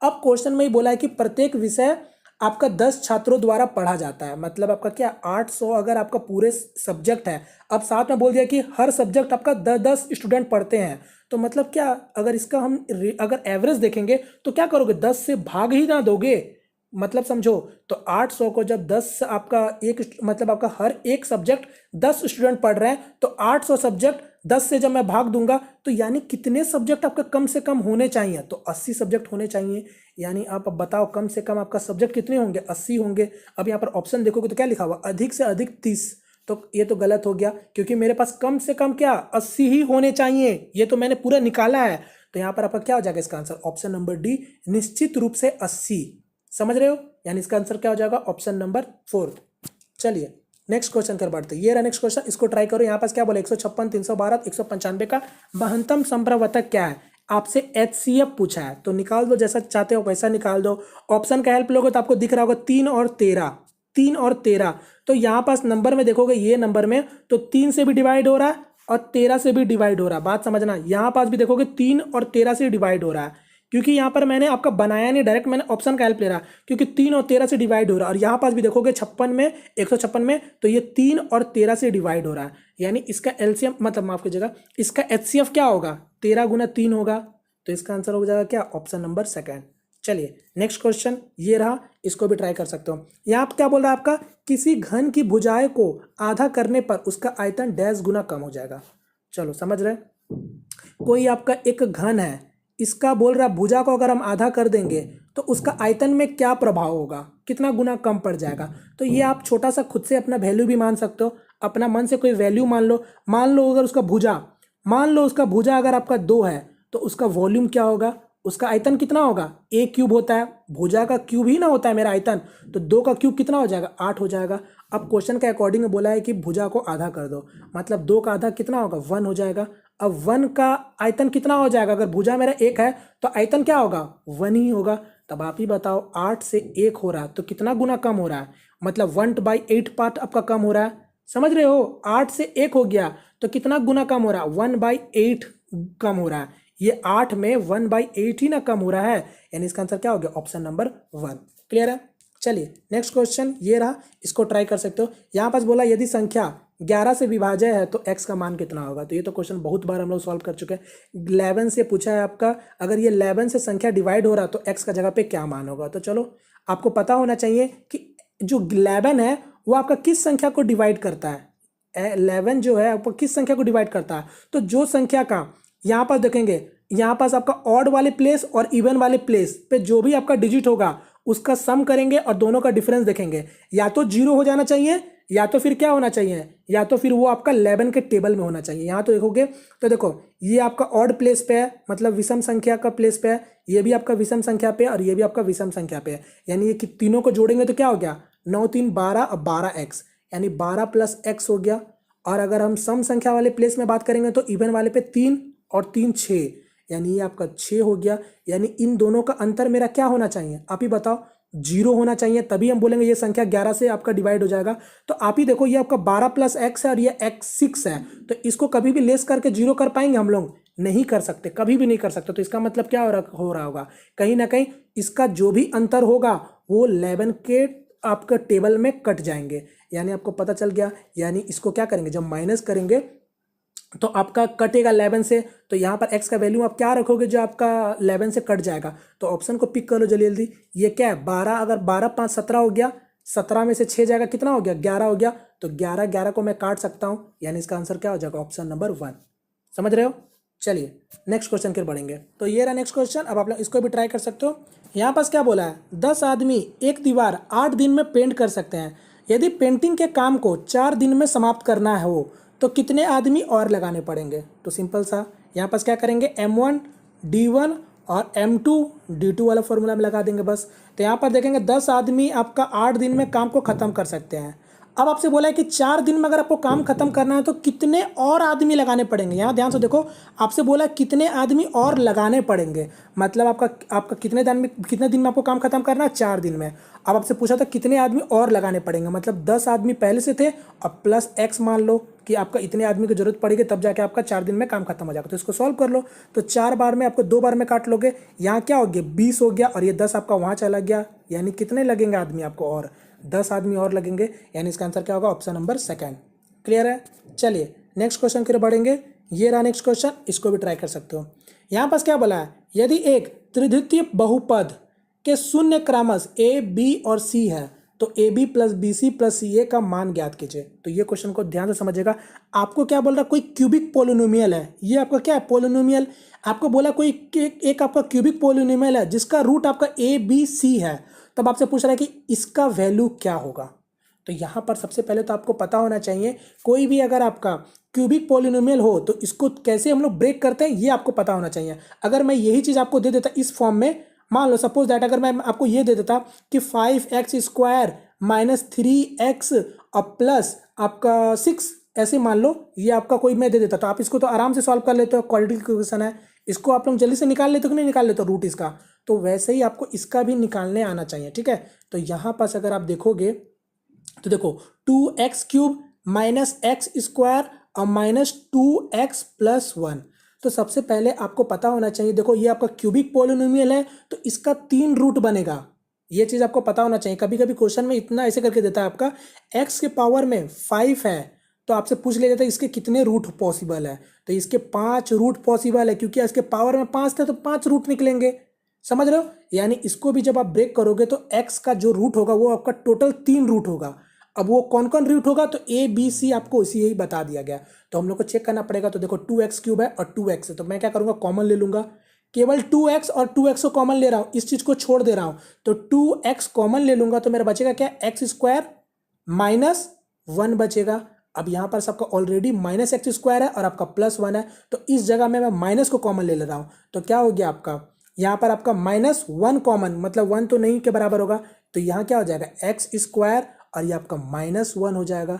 अब क्वेश्चन में ही बोला है कि प्रत्येक विषय आपका 10 छात्रों द्वारा पढ़ा जाता है, मतलब आपका क्या 800 अगर आपका पूरे सब्जेक्ट है। अब साथ में बोल दिया कि हर सब्जेक्ट आपका 10-10 स्टूडेंट पढ़ते हैं, तो मतलब क्या अगर इसका हम अगर एवरेज देखेंगे तो क्या करोगे, 10 से भाग ही ना दोगे, मतलब समझो। तो 800 को जब 10 आपका एक मतलब आपका हर एक सब्जेक्ट 10 स्टूडेंट पढ़ रहे हैं, तो 800 सब्जेक्ट 10 से जब मैं भाग दूंगा तो यानी कितने सब्जेक्ट आपका कम से कम होने चाहिए, तो 80 सब्जेक्ट होने चाहिए। यानी आप अब बताओ कम से कम आपका सब्जेक्ट कितने होंगे, 80 होंगे। अब यहाँ पर ऑप्शन देखोगे तो क्या लिखा हुआ, अधिक से अधिक 30, तो ये तो गलत हो गया क्योंकि मेरे पास कम से कम क्या 80 ही होने चाहिए, ये तो मैंने पूरा निकाला है। तो यहाँ पर आपका क्या हो जाएगा इसका आंसर, ऑप्शन नंबर डी निश्चित रूप से 80। समझ रहे हो, यानी इसका आंसर क्या हो जाएगा, ऑप्शन नंबर 4। चलिए नेक्स्ट क्वेश्चन कर बढ़ते हैं। ये रहा नेक्स्ट क्वेश्चन, इसको ट्राई करो। यहाँ पास क्या बोले 156, 312, 195 का महत्तम संप्रवर्तक क्या है, आपसे HCF पूछा है। तो निकाल दो, जैसा चाहते हो वैसा निकाल दो। ऑप्शन का हेल्प लोगे तो आपको दिख रहा होगा 3 और 13, 3 और 13। तो यहाँ पास नंबर में देखोगे, ये नंबर में तो 3 से भी डिवाइड हो रहा है और 13 से भी डिवाइड हो रहा है। बात समझना, यहाँ पास भी देखोगे 3 और 13 से डिवाइड हो रहा है, क्योंकि यहाँ पर मैंने आपका बनाया नहीं, डायरेक्ट मैंने ऑप्शन का हेल्प ले रहा, क्योंकि 3 और 13 से डिवाइड हो रहा है। और यहाँ पास भी देखोगे 56 में 156 में, तो ये 3 और 13 से डिवाइड हो रहा है, यानी इसका एलसीएम मतलब माफ कीजिएगा, इसका HCF क्या होगा, 13 गुना 3 होगा। तो इसका आंसर हो जाएगा क्या, ऑप्शन नंबर 2। चलिए नेक्स्ट क्वेश्चन ये रहा, इसको भी ट्राई कर सकते हो। यहाँ आप क्या बोल रहा है, आपका किसी घन की भुजाएं को आधा करने पर उसका आयतन डैश गुना कम हो जाएगा। चलो समझ रहे, कोई आपका एक घन है, इसका बोल रहा भुजा को अगर हम आधा कर देंगे तो उसका आयतन में क्या प्रभाव होगा, कितना गुना कम पड़ जाएगा। तो ये आप छोटा सा खुद से अपना वैल्यू भी मान सकते हो, अपना मन से कोई वैल्यू मान लो अगर उसका भुजा, मान लो उसका भुजा अगर आपका 2 है तो उसका वॉल्यूम क्या होगा, उसका आयतन कितना होगा, a क्यूब होता है, भुजा का क्यूब ही ना होता है मेरा आयतन, तो 2 का क्यूब कितना हो जाएगा, 8 हो जाएगा। अब क्वेश्चन के अकॉर्डिंग बोला है कि भुजा को आधा कर दो, मतलब 2 का आधा कितना होगा, 1 हो जाएगा। अब 1 का आयतन कितना हो जाएगा, अगर भुजा मेरा 1 है तो आयतन क्या होगा, 1 ही होगा। तब आप ही बताओ 8 से 1 हो रहा है तो कितना गुना कम हो रहा है, मतलब 1/8 पार्ट आपका कम हो रहा है। समझ रहे हो, 8 से 1 हो गया तो कितना गुना कम हो रहा है, 1/8 कम हो रहा है। ये 8 में 1/8 ही ना कम हो रहा है, यानी इसका आंसर क्या हो गया, ऑप्शन नंबर 1। क्लियर है। चलिए नेक्स्ट क्वेश्चन ये रहा, इसको ट्राई कर सकते हो। यहाँ पास बोला यदि संख्या 11 से विभाज्य है तो x का मान कितना होगा। तो ये तो क्वेश्चन बहुत बार हम लोग सॉल्व कर चुके हैं। 11 से पूछा है आपका, अगर ये 11 से संख्या डिवाइड हो रहा तो x का जगह पे क्या मान होगा। तो चलो आपको पता होना चाहिए कि जो 11 है वो आपका किस संख्या को डिवाइड करता है, 11 जो है आपको किस संख्या को डिवाइड करता है। तो जो संख्या का यहाँ पर देखेंगे, यहाँ पास आपका ऑड वाले प्लेस और इवन वाले प्लेस पे जो भी आपका डिजिट होगा उसका सम करेंगे और दोनों का डिफरेंस देखेंगे, या तो 0 हो जाना चाहिए या तो फिर क्या होना चाहिए, या तो फिर वो आपका 11 के टेबल में होना चाहिए। यहाँ तो देखोगे तो देखो ये आपका ऑड प्लेस पे है, मतलब विषम संख्या का प्लेस पे है, ये भी आपका विषम संख्या पे और ये भी आपका विषम संख्या पे है, यानी ये तीनों को जोड़ेंगे तो क्या हो गया, 9 3 12 और 12x, यानी 12 + x हो गया। और अगर हम सम संख्या वाले प्लेस में बात करेंगे तो इवन वाले पे 3 और 3 6, यानी ये आपका 6 हो गया। यानी इन दोनों का अंतर मेरा क्या होना चाहिए, आप ही बताओ, 0 होना चाहिए, तभी हम बोलेंगे ये संख्या 11 से आपका डिवाइड हो जाएगा। तो आप ही देखो ये आपका 12 + x है और ये x 6 है, तो इसको कभी भी लेस करके 0 कर पाएंगे हम लोग, नहीं कर सकते, कभी भी नहीं कर सकते। तो इसका मतलब क्या हो रहा होगा, कहीं ना कहीं इसका जो भी अंतर होगा वो 11 के आपका टेबल में कट जाएंगे, यानी आपको पता चल गया। यानी इसको क्या करेंगे, जब माइनस करेंगे तो आपका कटेगा 11 से, तो यहाँ पर x का वैल्यू आप क्या रखोगे जो आपका 11 से कट जाएगा। तो ऑप्शन को पिक कर लो जल्दी जल्दी, ये क्या है 12, अगर 12 5 17 हो गया, 17 में से 6 जाएगा कितना हो गया, 11 हो गया। तो 11 को मैं काट सकता हूँ, यानी इसका आंसर क्या हो जाएगा, ऑप्शन नंबर 1। समझ रहे हो। चलिए नेक्स्ट क्वेश्चन फिर बढ़ेंगे। तो ये रहा नेक्स्ट क्वेश्चन, अब आप लोग इसको भी ट्राई कर सकते हो। यहाँ पास क्या बोला है, 10 आदमी एक दीवार 8 दिन में पेंट कर सकते हैं, यदि पेंटिंग के काम को 4 दिन में समाप्त करना है हो तो कितने आदमी और लगाने पड़ेंगे। तो सिंपल सा यहाँ पास क्या करेंगे, M1 D1 और M2 D2 वाला फॉर्मूला में लगा देंगे बस। तो यहाँ पर देखेंगे 10 आदमी आपका 8 दिन में काम को ख़त्म कर सकते हैं। अब आपसे बोला है कि 4 दिन में अगर आपको काम खत्म करना है तो कितने और आदमी लगाने पड़ेंगे। यहाँ ध्यान से देखो, आपसे बोला है कितने आदमी और लगाने पड़ेंगे, मतलब आपका कितने दिन में आपको काम खत्म करना है, 4 दिन में। अब आपसे पूछा था कितने आदमी और लगाने पड़ेंगे, मतलब 10 आदमी पहले से थे और प्लस एक्स मान लो कि आपका इतने आदमी की जरूरत पड़ेगी, तब जाके आपका 4 दिन में काम खत्म हो जाएगा। तो इसको सॉल्व कर लो। तो 4 बार में आपको 2 बार में काट लोगे, यहाँ क्या हो गया 20 हो गया, और ये 10 आपका वहाँ चला गया, यानी कितने लगेंगे आदमी आपको और 10 आदमी और लगेंगे, यानी इसका आंसर क्या होगा, ऑप्शन नंबर सेकंड। क्लियर है। चलिए नेक्स्ट क्वेश्चन की ओर बढ़ेंगे। ये रहा नेक्स्ट क्वेश्चन, इसको भी ट्राई कर सकते हो। यहाँ पास क्या बोला है, यदि एक त्रिद्वितीय बहुपद के शून्य क्रमश ए बी और सी है तो A B plus B C plus C A का मान ज्ञात कीजिए। तो ये क्वेश्चन को ध्यान से समझिएगा। आपको क्या बोल रहा है, कोई क्यूबिक पोलिनोमियल है, ये आपका क्या है पोलिनोमियल। आपको बोला कोई एक आपका क्यूबिक पोलिनोमियल है जिसका रूट आपका ए बी सी है, तब आपसे पूछ रहा है कि इसका वैल्यू क्या होगा। तो यहाँ पर सबसे पहले तो आपको पता होना चाहिए, कोई भी अगर आपका क्यूबिक पोलिनोमियल हो तो इसको कैसे हम लोग ब्रेक करते हैं ये आपको पता होना चाहिए। अगर मैं यही चीज़ आपको दे देता इस फॉर्म में, मान लो सपोज दैट अगर मैं आपको ये दे देता कि 5x² माइनस 3x और प्लस आपका 6, ऐसे मान लो ये आपका कोई मैं दे देता, तो आप इसको तो आराम से सॉल्व कर लेते हो, क्वाड्रेटिक इक्वेशन है, इसको आप लोग जल्दी से निकाल लेते हो कि नहीं निकाल लेते हो रूट इसका। तो वैसे ही आपको इसका भी निकालने आना चाहिए, ठीक है। तो यहाँ पास अगर आप देखोगे तो देखो 2x³ माइनस x² और माइनस 2x प्लस 1। तो सबसे पहले आपको पता होना चाहिए, देखो ये आपका क्यूबिक पोलिनोमियल है तो इसका 3 रूट बनेगा, ये चीज़ आपको पता होना चाहिए। कभी कभी क्वेश्चन में इतना ऐसे करके देता है आपका x के पावर में 5 है तो आपसे पूछ लिया जाता है इसके कितने रूट पॉसिबल है, तो इसके 5 रूट पॉसिबल है, क्योंकि इसके पावर में 5 थे तो 5 रूट निकलेंगे, समझ रहे हो। यानी इसको भी जब आप ब्रेक करोगे तो x का जो रूट होगा वो आपका टोटल 3 रूट होगा। अब वो कौन कौन रूट होगा, तो ए बी सी आपको इसी यही बता दिया गया, तो हम लोग को चेक करना पड़ेगा। तो देखो 2x³ है और 2x है, तो मैं क्या करूँगा कॉमन ले लूँगा, केवल 2x और 2x को कॉमन ले रहा हूँ, इस चीज़ को छोड़ दे रहा हूँ, तो 2x कॉमन ले लूँगा तो मेरा बचेगा क्या, x² माइनस 1 बचेगा। अब यहाँ पर सबका ऑलरेडी माइनस x² है और आपका प्लस 1 है, तो इस जगह में मैं माइनस को कॉमन ले रहा हूँ, तो क्या हो गया आपका यहाँ पर आपका -1 कॉमन, मतलब 1 तो नहीं के बराबर होगा, तो यहाँ क्या हो जाएगा x² और ये आपका -1 हो जाएगा,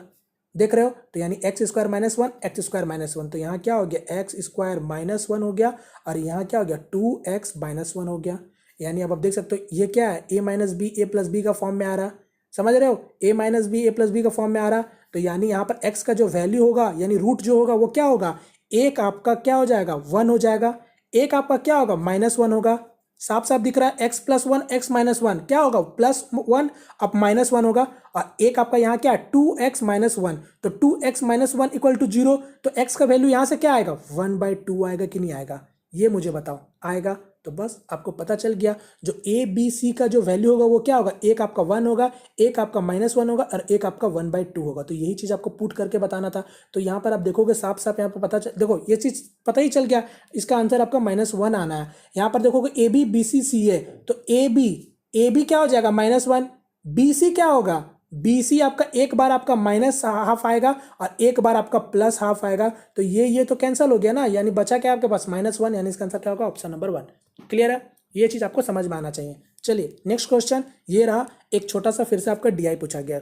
देख रहे हो। तो यानी x² -1 x² -1, तो यहाँ क्या हो गया x² -1 हो गया और यहाँ क्या हो गया 2x -1 हो गया। यानी अब आप देख सकते हो ये क्या है a minus b a plus b का फॉर्म में आ रहा, समझ रहे हो, a minus b a plus b का फॉर्म में आ रहा। तो यानी यहाँ पर x का जो वैल्यू होगा यानी रूट जो होगा वो क्या होगा, एक आपका क्या हो जाएगा 1 हो जाएगा, एक आपका क्या होगा -1 होगा, साफ साफ दिख रहा है x + 1 x - 1 क्या होगा +1 अब -1 होगा, और एक आपका यहाँ क्या है 2x - 1, तो 2x - 1 = 0, तो x का वैल्यू यहाँ से क्या आएगा 1/2 आएगा कि नहीं आएगा, ये मुझे बताओ आएगा। तो बस आपको पता चल गया जो ए बी सी का जो वैल्यू होगा वो क्या होगा, एक आपका 1 होगा, एक आपका -1 होगा और एक आपका 1/2 होगा। तो यही चीज़ आपको पुट करके बताना था। तो यहाँ पर आप देखोगे साफ साफ यहाँ पर पता चल, देखो ये चीज़ पता ही चल गया, इसका आंसर आपका -1 आना है। यहाँ पर देखोगे ए बी बी सी सी है, तो ए बी क्या हो जाएगा -1, बी सी क्या होगा बी सी आपका एक बार आपका -1/2 आएगा और एक बार आपका +1/2 आएगा, तो ये तो कैंसिल हो गया ना, यानी बचा क्या आपके पास -1, यानी इसका आंसर क्या होगा ऑप्शन नंबर 1। क्लियर है, ये चीज़ आपको समझ में आना चाहिए। चलिए नेक्स्ट क्वेश्चन ये रहा, एक छोटा सा फिर से आपका डीआई पूछा गया।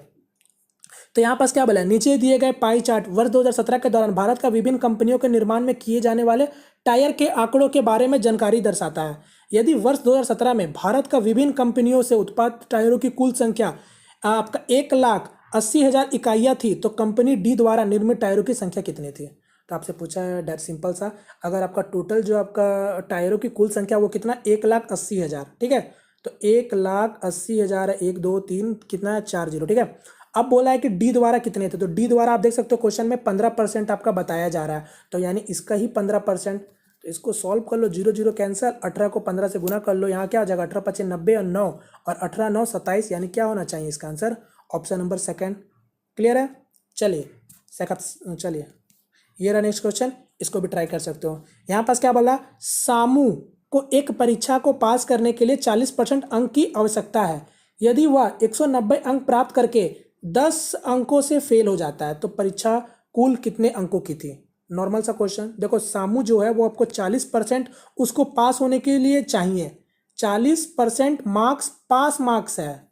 तो यहाँ पास क्या बोला है, नीचे दिए गए पाई चार्ट वर्ष 2017 के दौरान भारत का विभिन्न कंपनियों के निर्माण में किए जाने वाले टायर के आंकड़ों के बारे में जानकारी दर्शाता है। यदि वर्ष 2017 में भारत का विभिन्न कंपनियों से उत्पादित टायरों की कुल संख्या आपका 1,80,000 इकाइयाँ थी, तो कंपनी डी द्वारा निर्मित टायरों की संख्या कितनी थी। तो आपसे पूछा है डेट सिंपल सा, अगर आपका टोटल जो आपका टायरों की कुल संख्या वो कितना 1,80,000, ठीक है, तो 1,80,000 है, 1 2 3 कितना है 4 0, ठीक है। अब बोला है कि डी द्वारा कितने थे, तो डी द्वारा आप देख सकते हो क्वेश्चन में 15% आपका बताया जा रहा है, तो यानी इसका ही 15%, तो इसको सॉल्व कर लो, 0 0 कैंसिल, 18 को 15 से गुना कर लो, यहाँ क्या हो जाएगा 18 × 5 = 90 और 9 और 18 9 27, यानी क्या होना चाहिए इसका answer option number second. Clear है, चलिए ये रहा नेक्स्ट क्वेश्चन, इसको भी ट्राई कर सकते हो। यहाँ पास क्या बोला, सामू को एक परीक्षा को पास करने के लिए 40% अंक की आवश्यकता है। यदि वह 190 अंक प्राप्त करके 10 अंकों से फेल हो जाता है तो परीक्षा कुल कितने अंकों की थी। नॉर्मल सा क्वेश्चन, देखो सामू जो है वो आपको 40% उसको पास होने के लिए चाहिए, 40% मार्क्स पास मार्क्स है,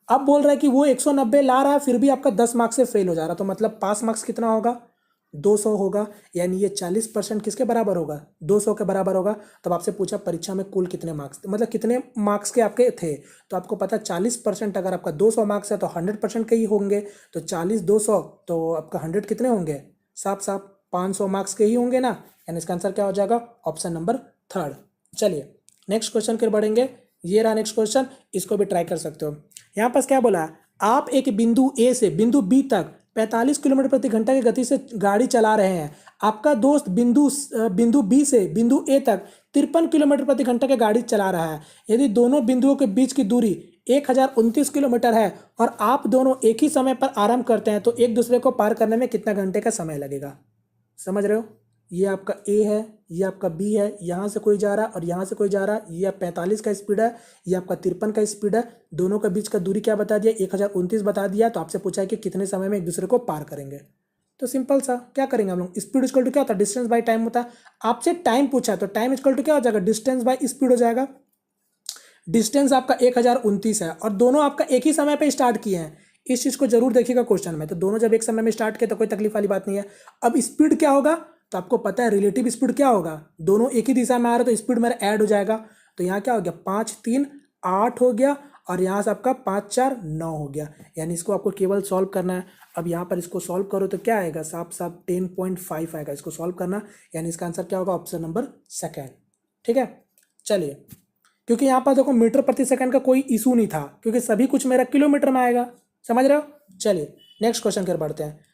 अब बोल रहा है कि वो 190 ला रहा है फिर भी आपका 10 मार्क्स से फेल हो जा रहा है, तो मतलब पास मार्क्स कितना होगा, 200 होगा। यानी ये 40% किसके बराबर होगा, 200 के बराबर होगा। तब आपसे पूछा परीक्षा में कुल कितने मार्क्स, मतलब कितने मार्क्स के आपके थे, तो आपको पता 40% अगर आपका 200 मार्क्स है तो 100% के ही होंगे। तो 40 200 तो आपका 100 कितने होंगे, साफ साफ 500 मार्क्स के ही होंगे ना। यानी इसका आंसर क्या हो जाएगा, ऑप्शन नंबर 3। चलिए नेक्स्ट क्वेश्चन फिर बढ़ेंगे। ये रहा नेक्स्ट क्वेश्चन, इसको भी ट्राई कर सकते हो। यहाँ पास क्या बोला है, आप एक बिंदु ए से बिंदु बी तक 45 किलोमीटर प्रति घंटा की गति से गाड़ी चला रहे हैं। आपका दोस्त बिंदु बी से बिंदु ए तक 53 किलोमीटर प्रति घंटा की गाड़ी चला रहा है। यदि दोनों बिंदुओं के बीच की दूरी 1029 किलोमीटर है और आप दोनों एक ही समय पर आरंभ करते हैं तो एक दूसरे को पार करने में कितना घंटे का समय लगेगा। समझ रहे हो, ये आपका ए है, ये आपका बी है, यहाँ से कोई जा रहा है और यहाँ से कोई जा रहा है। ये 45 का स्पीड है, ये आपका 53 का स्पीड है। दोनों के बीच का दूरी क्या बता दिया, 1029 बता दिया। तो आपसे पूछा है कि कितने समय में एक दूसरे को पार करेंगे। तो सिंपल सा क्या करेंगे हम लोग, स्पीड इक्वल टू क्या होता है, डिस्टेंस बाई टाइम होता है। आपसे टाइम पूछा है तो टाइम इक्वल टू क्या हो जाएगा, डिस्टेंस बाई स्पीड हो जाएगा। डिस्टेंस आपका 1029 है और दोनों आपका एक ही समय पे स्टार्ट किए हैं। इस चीज़ को जरूर देखिएगा क्वेश्चन में, तो दोनों जब एक समय में स्टार्ट किए तो कोई तकलीफ वाली बात नहीं है। अब स्पीड क्या होगा, तो आपको पता है रिलेटिव स्पीड क्या होगा, दोनों एक ही दिशा में आ रहे तो स्पीड मेरा ऐड हो जाएगा। तो यहाँ क्या हो गया, 5 3 8 हो गया और यहाँ से आपका 5 4 9 हो गया। यानी इसको आपको केवल सॉल्व करना है। अब यहाँ पर इसको सॉल्व करो तो क्या आएगा, साफ साफ 10.5 आएगा इसको सॉल्व करना। यानी इसका आंसर क्या होगा, ऑप्शन नंबर 2। ठीक है, चलिए क्योंकि यहाँ पर देखो मीटर प्रति सेकंड का कोई इशू नहीं था, क्योंकि सभी कुछ मेरा किलोमीटर में आएगा। समझ रहे हो, चलिए नेक्स्ट क्वेश्चन की ओर बढ़ते हैं।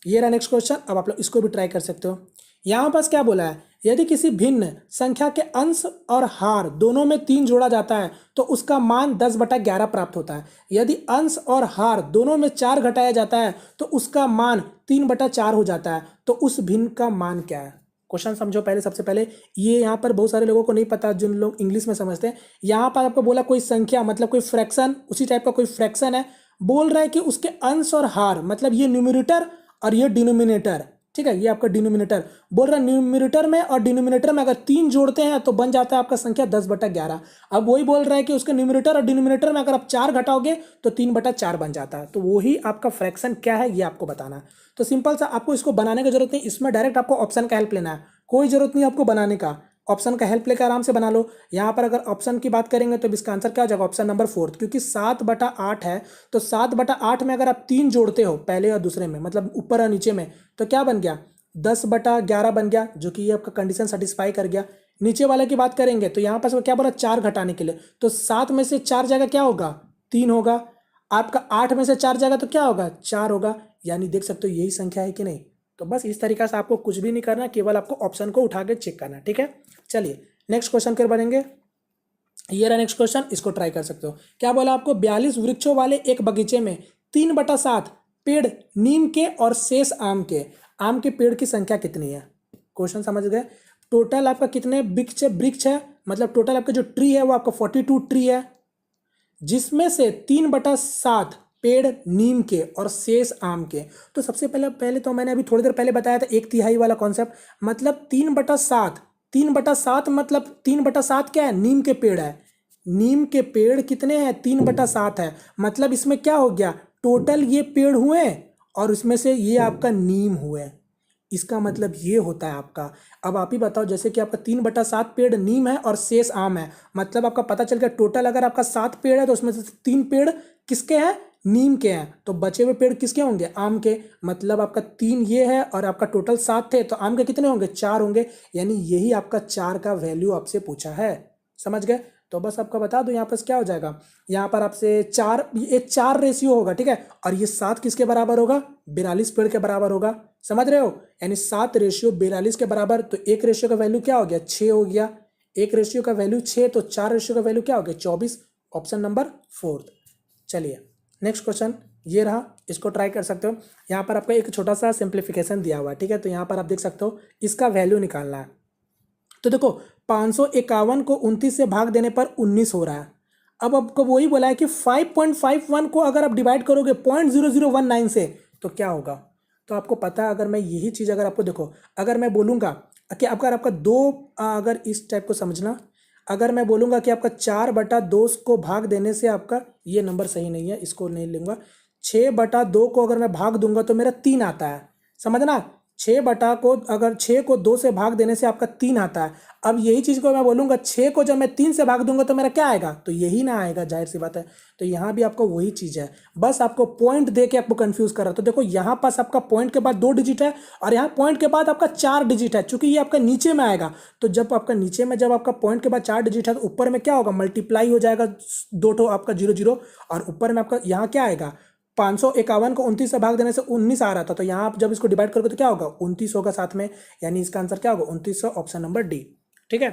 ये रहा नेक्स्ट क्वेश्चन, अब आप लोग इसको भी ट्राई कर सकते हो। यहाँ पास क्या बोला है, यदि किसी भिन्न संख्या के अंश और हार दोनों में 3 जोड़ा जाता है तो उसका मान 10/11 प्राप्त होता है। यदि अंश और हार दोनों में 4 घटाया जाता है तो उसका मान 3/4 हो जाता है। तो उस भिन्न का मान क्या है। क्वेश्चन समझो पहले, सबसे पहले ये यहाँ पर बहुत सारे लोगों को नहीं पता, जिन लोग इंग्लिश में समझते हैं। यहाँ पर आपको बोला कोई संख्या मतलब कोई फ्रैक्शन, उसी टाइप का कोई फ्रैक्शन है। बोल रहा है कि उसके अंश और हार, मतलब ये न्यूमरेटर और ये डिनोमिनेटर, ठीक है, ये आपका डिनोमिनेटर। बोल रहा है न्यूमरेटर में और डिनोमिनेटर में अगर 3 जोड़ते हैं तो बन जाता है आपका संख्या 10/11। अब वही बोल रहा है कि उसके न्यूमरेटर और डिनोमिनेटर में अगर आप 4 घटाओगे तो 3/4 बन जाता है। तो वही आपका फ्रैक्शन क्या है ये आपको बताना है। तो सिंपल सा, आपको इसको बनाने की जरूरत नहीं, इसमें डायरेक्ट आपको ऑप्शन का हेल्प लेना है। कोई जरूरत नहीं आपको बनाने का, ऑप्शन का हेल्प लेकर आराम से बना लो। यहाँ पर अगर ऑप्शन की बात करेंगे तो इसका आंसर क्या हो जाएगा, ऑप्शन नंबर 4, क्योंकि 7/8 है। तो 7/8 में अगर आप 3 जोड़ते हो पहले और दूसरे में, मतलब ऊपर और नीचे में, तो क्या बन गया, 10/11 बन गया, जो कि ये आपका कंडीशन सेटिस्फाई कर गया। नीचे वाले की बात करेंगे तो यहाँ पर क्या बोला, 4 घटाने के लिए, तो 7 में से 4 जाएगा क्या होगा, 3 होगा। आपका 8 में से 4 जाएगा तो क्या होगा, 4 होगा। यानी देख सकते हो यही संख्या है कि नहीं। तो बस इस तरीका से आपको कुछ भी नहीं करना, केवल आपको ऑप्शन को उठा के चेक करना है। ठीक है, चलिए नेक्स्ट क्वेश्चन फिर बढ़ेंगे। ये रहा नेक्स्ट क्वेश्चन, इसको ट्राई कर सकते हो। क्या बोला आपको, 42 वृक्षों वाले एक बगीचे में 3/7 पेड़ नीम के और शेष आम के। आम के पेड़ की संख्या कितनी है, क्वेश्चन समझ गए। टोटल आपका कितने वृक्ष है, मतलब टोटल आपका जो ट्री है वो आपका 42 ट्री है, जिसमें से 3/7 पेड़ नीम के और शेष आम के। तो सबसे पहले तो मैंने अभी थोड़ी देर पहले बताया था 1/3 वाला कॉन्सेप्ट, मतलब 3/7। 3/7 मतलब 3/7 क्या है, नीम के पेड़ है। नीम के पेड़ कितने हैं, 3/7 है। मतलब इसमें क्या हो गया, टोटल ये पेड़ हुए और उसमें से ये आपका नीम हुए। इसका मतलब ये होता है आपका। अब आप ही बताओ, जैसे कि आपका 3/7 पेड़ नीम है और शेष आम है, मतलब आपका पता चल गया टोटल अगर आपका 7 पेड़ है तो उसमें से 3 पेड़ किसके हैं, नीम के हैं। तो बचे हुए पेड़ किसके होंगे, आम के। मतलब आपका 3 ये है और आपका टोटल 7 थे, तो आम के कितने होंगे, 4 होंगे। यानी यही आपका 4 का वैल्यू आपसे पूछा है। समझ गए। तो बस आपका बता दो यहाँ पर क्या हो जाएगा, यहाँ पर आपसे 4, ये 4 रेशियो होगा, ठीक है। और ये 7 किसके बराबर होगा, 42 पेड़ के बराबर होगा। समझ रहे हो, यानी 7 रेशियो 42 के बराबर। तो 1 रेशियो का वैल्यू क्या हो गया, 6 हो गया। 1 रेशियो का वैल्यू 6, तो 4 रेशियो का वैल्यू क्या हो गया, 24। Option number 4। चलिए नेक्स्ट क्वेश्चन ये रहा, इसको ट्राई कर सकते हो। यहाँ पर आपका एक छोटा सा सिंप्लीफिकेशन दिया हुआ है, ठीक है। तो यहाँ पर आप देख सकते हो इसका वैल्यू निकालना है। तो देखो 551 को 29 से भाग देने पर 19 हो रहा है। अब आपको वही बोला है कि 5.51 को अगर आप डिवाइड करोगे 0.0019 से तो क्या होगा। तो आपको पता है, अगर मैं यही चीज़ अगर आपको देखो, अगर मैं बोलूँगा कि अगर आपका दो, अगर इस टाइप को समझना, अगर मैं बोलूँगा कि आपका 4/2 को भाग देने से आपका, ये नंबर सही नहीं है, इसको नहीं लूँगा, 6/2 को अगर मैं भाग दूंगा तो मेरा 3 आता है, समझना। 6 को 2 से भाग देने से आपका 3 आता है। अब यही चीज़ को मैं बोलूँगा 6 को जब मैं 3 से भाग दूंगा तो मेरा क्या आएगा, तो यही ना आएगा, जाहिर सी बात है। तो यहाँ भी आपको वही चीज़ है, बस आपको पॉइंट दे के आपको कंफ्यूज कर रहा है। तो देखो यहाँ पास आपका पॉइंट के बाद 2 डिजिट है और यहाँ पॉइंट के बाद आपका 4 डिजिट है, चूंकि ये आपका नीचे में आएगा। तो जब आपका नीचे में, जब आपका पॉइंट के बाद 4 डिजिट है तो ऊपर में क्या होगा, मल्टीप्लाई हो जाएगा, 2 ठो आपका 0 0, और ऊपर में आपका यहाँ क्या आएगा, 551 को 29 से भाग देने से 19 आ रहा था, तो यहाँ आप जब इसको डिवाइड करोगे तो क्या होगा, 29 होगा साथ में, यानी इसका आंसर क्या होगा, 2900, ऑप्शन नंबर डी। ठीक है,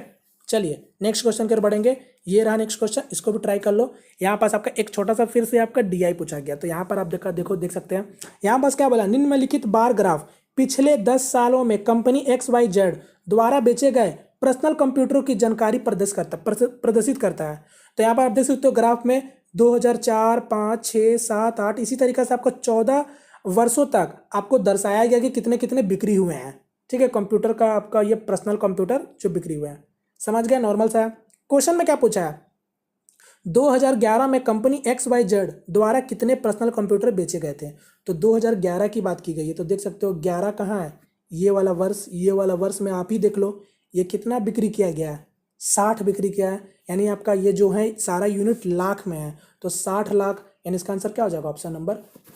चलिए नेक्स्ट क्वेश्चन की ओर बढ़ेंगे। ये रहा नेक्स्ट क्वेश्चन, इसको भी ट्राई कर लो। यहाँ पास आपका एक छोटा सा फिर से आपका डीआई पूछा गया, तो यहाँ पर आप देख सकते हैं। यहाँ पास क्या बोला, निम्नलिखित बार ग्राफ पिछले 10 सालों में कंपनी XYZ द्वारा बेचे गए पर्सनल कंप्यूटरों की जानकारी प्रदर्शित करता है। तो यहाँ पर आप देख सकते हो ग्राफ में 2004, 5, 6, 7, 8 इसी तरीके से आपको 14 वर्षों तक आपको दर्शाया गया कि कितने कितने बिक्री हुए हैं। ठीक है, कंप्यूटर का आपका ये पर्सनल कंप्यूटर जो बिक्री हुए हैं, समझ गया, नॉर्मल सा है। क्वेश्चन में क्या पूछा है, 2011 में कंपनी XYZ द्वारा कितने पर्सनल कंप्यूटर बेचे गए थे। तो 2011 की बात की गई है, तो देख सकते हो 11 कहाँ है, ये वाला वर्ष, ये वाला वर्ष में आप ही देख लो, ये कितना बिक्री किया गया है, 60 बिक्री किया है, यानी आपका ये जो है सारा यूनिट लाख में है, तो 60 लाख, यानी इसका आंसर क्या हो जाएगा, ऑप्शन नंबर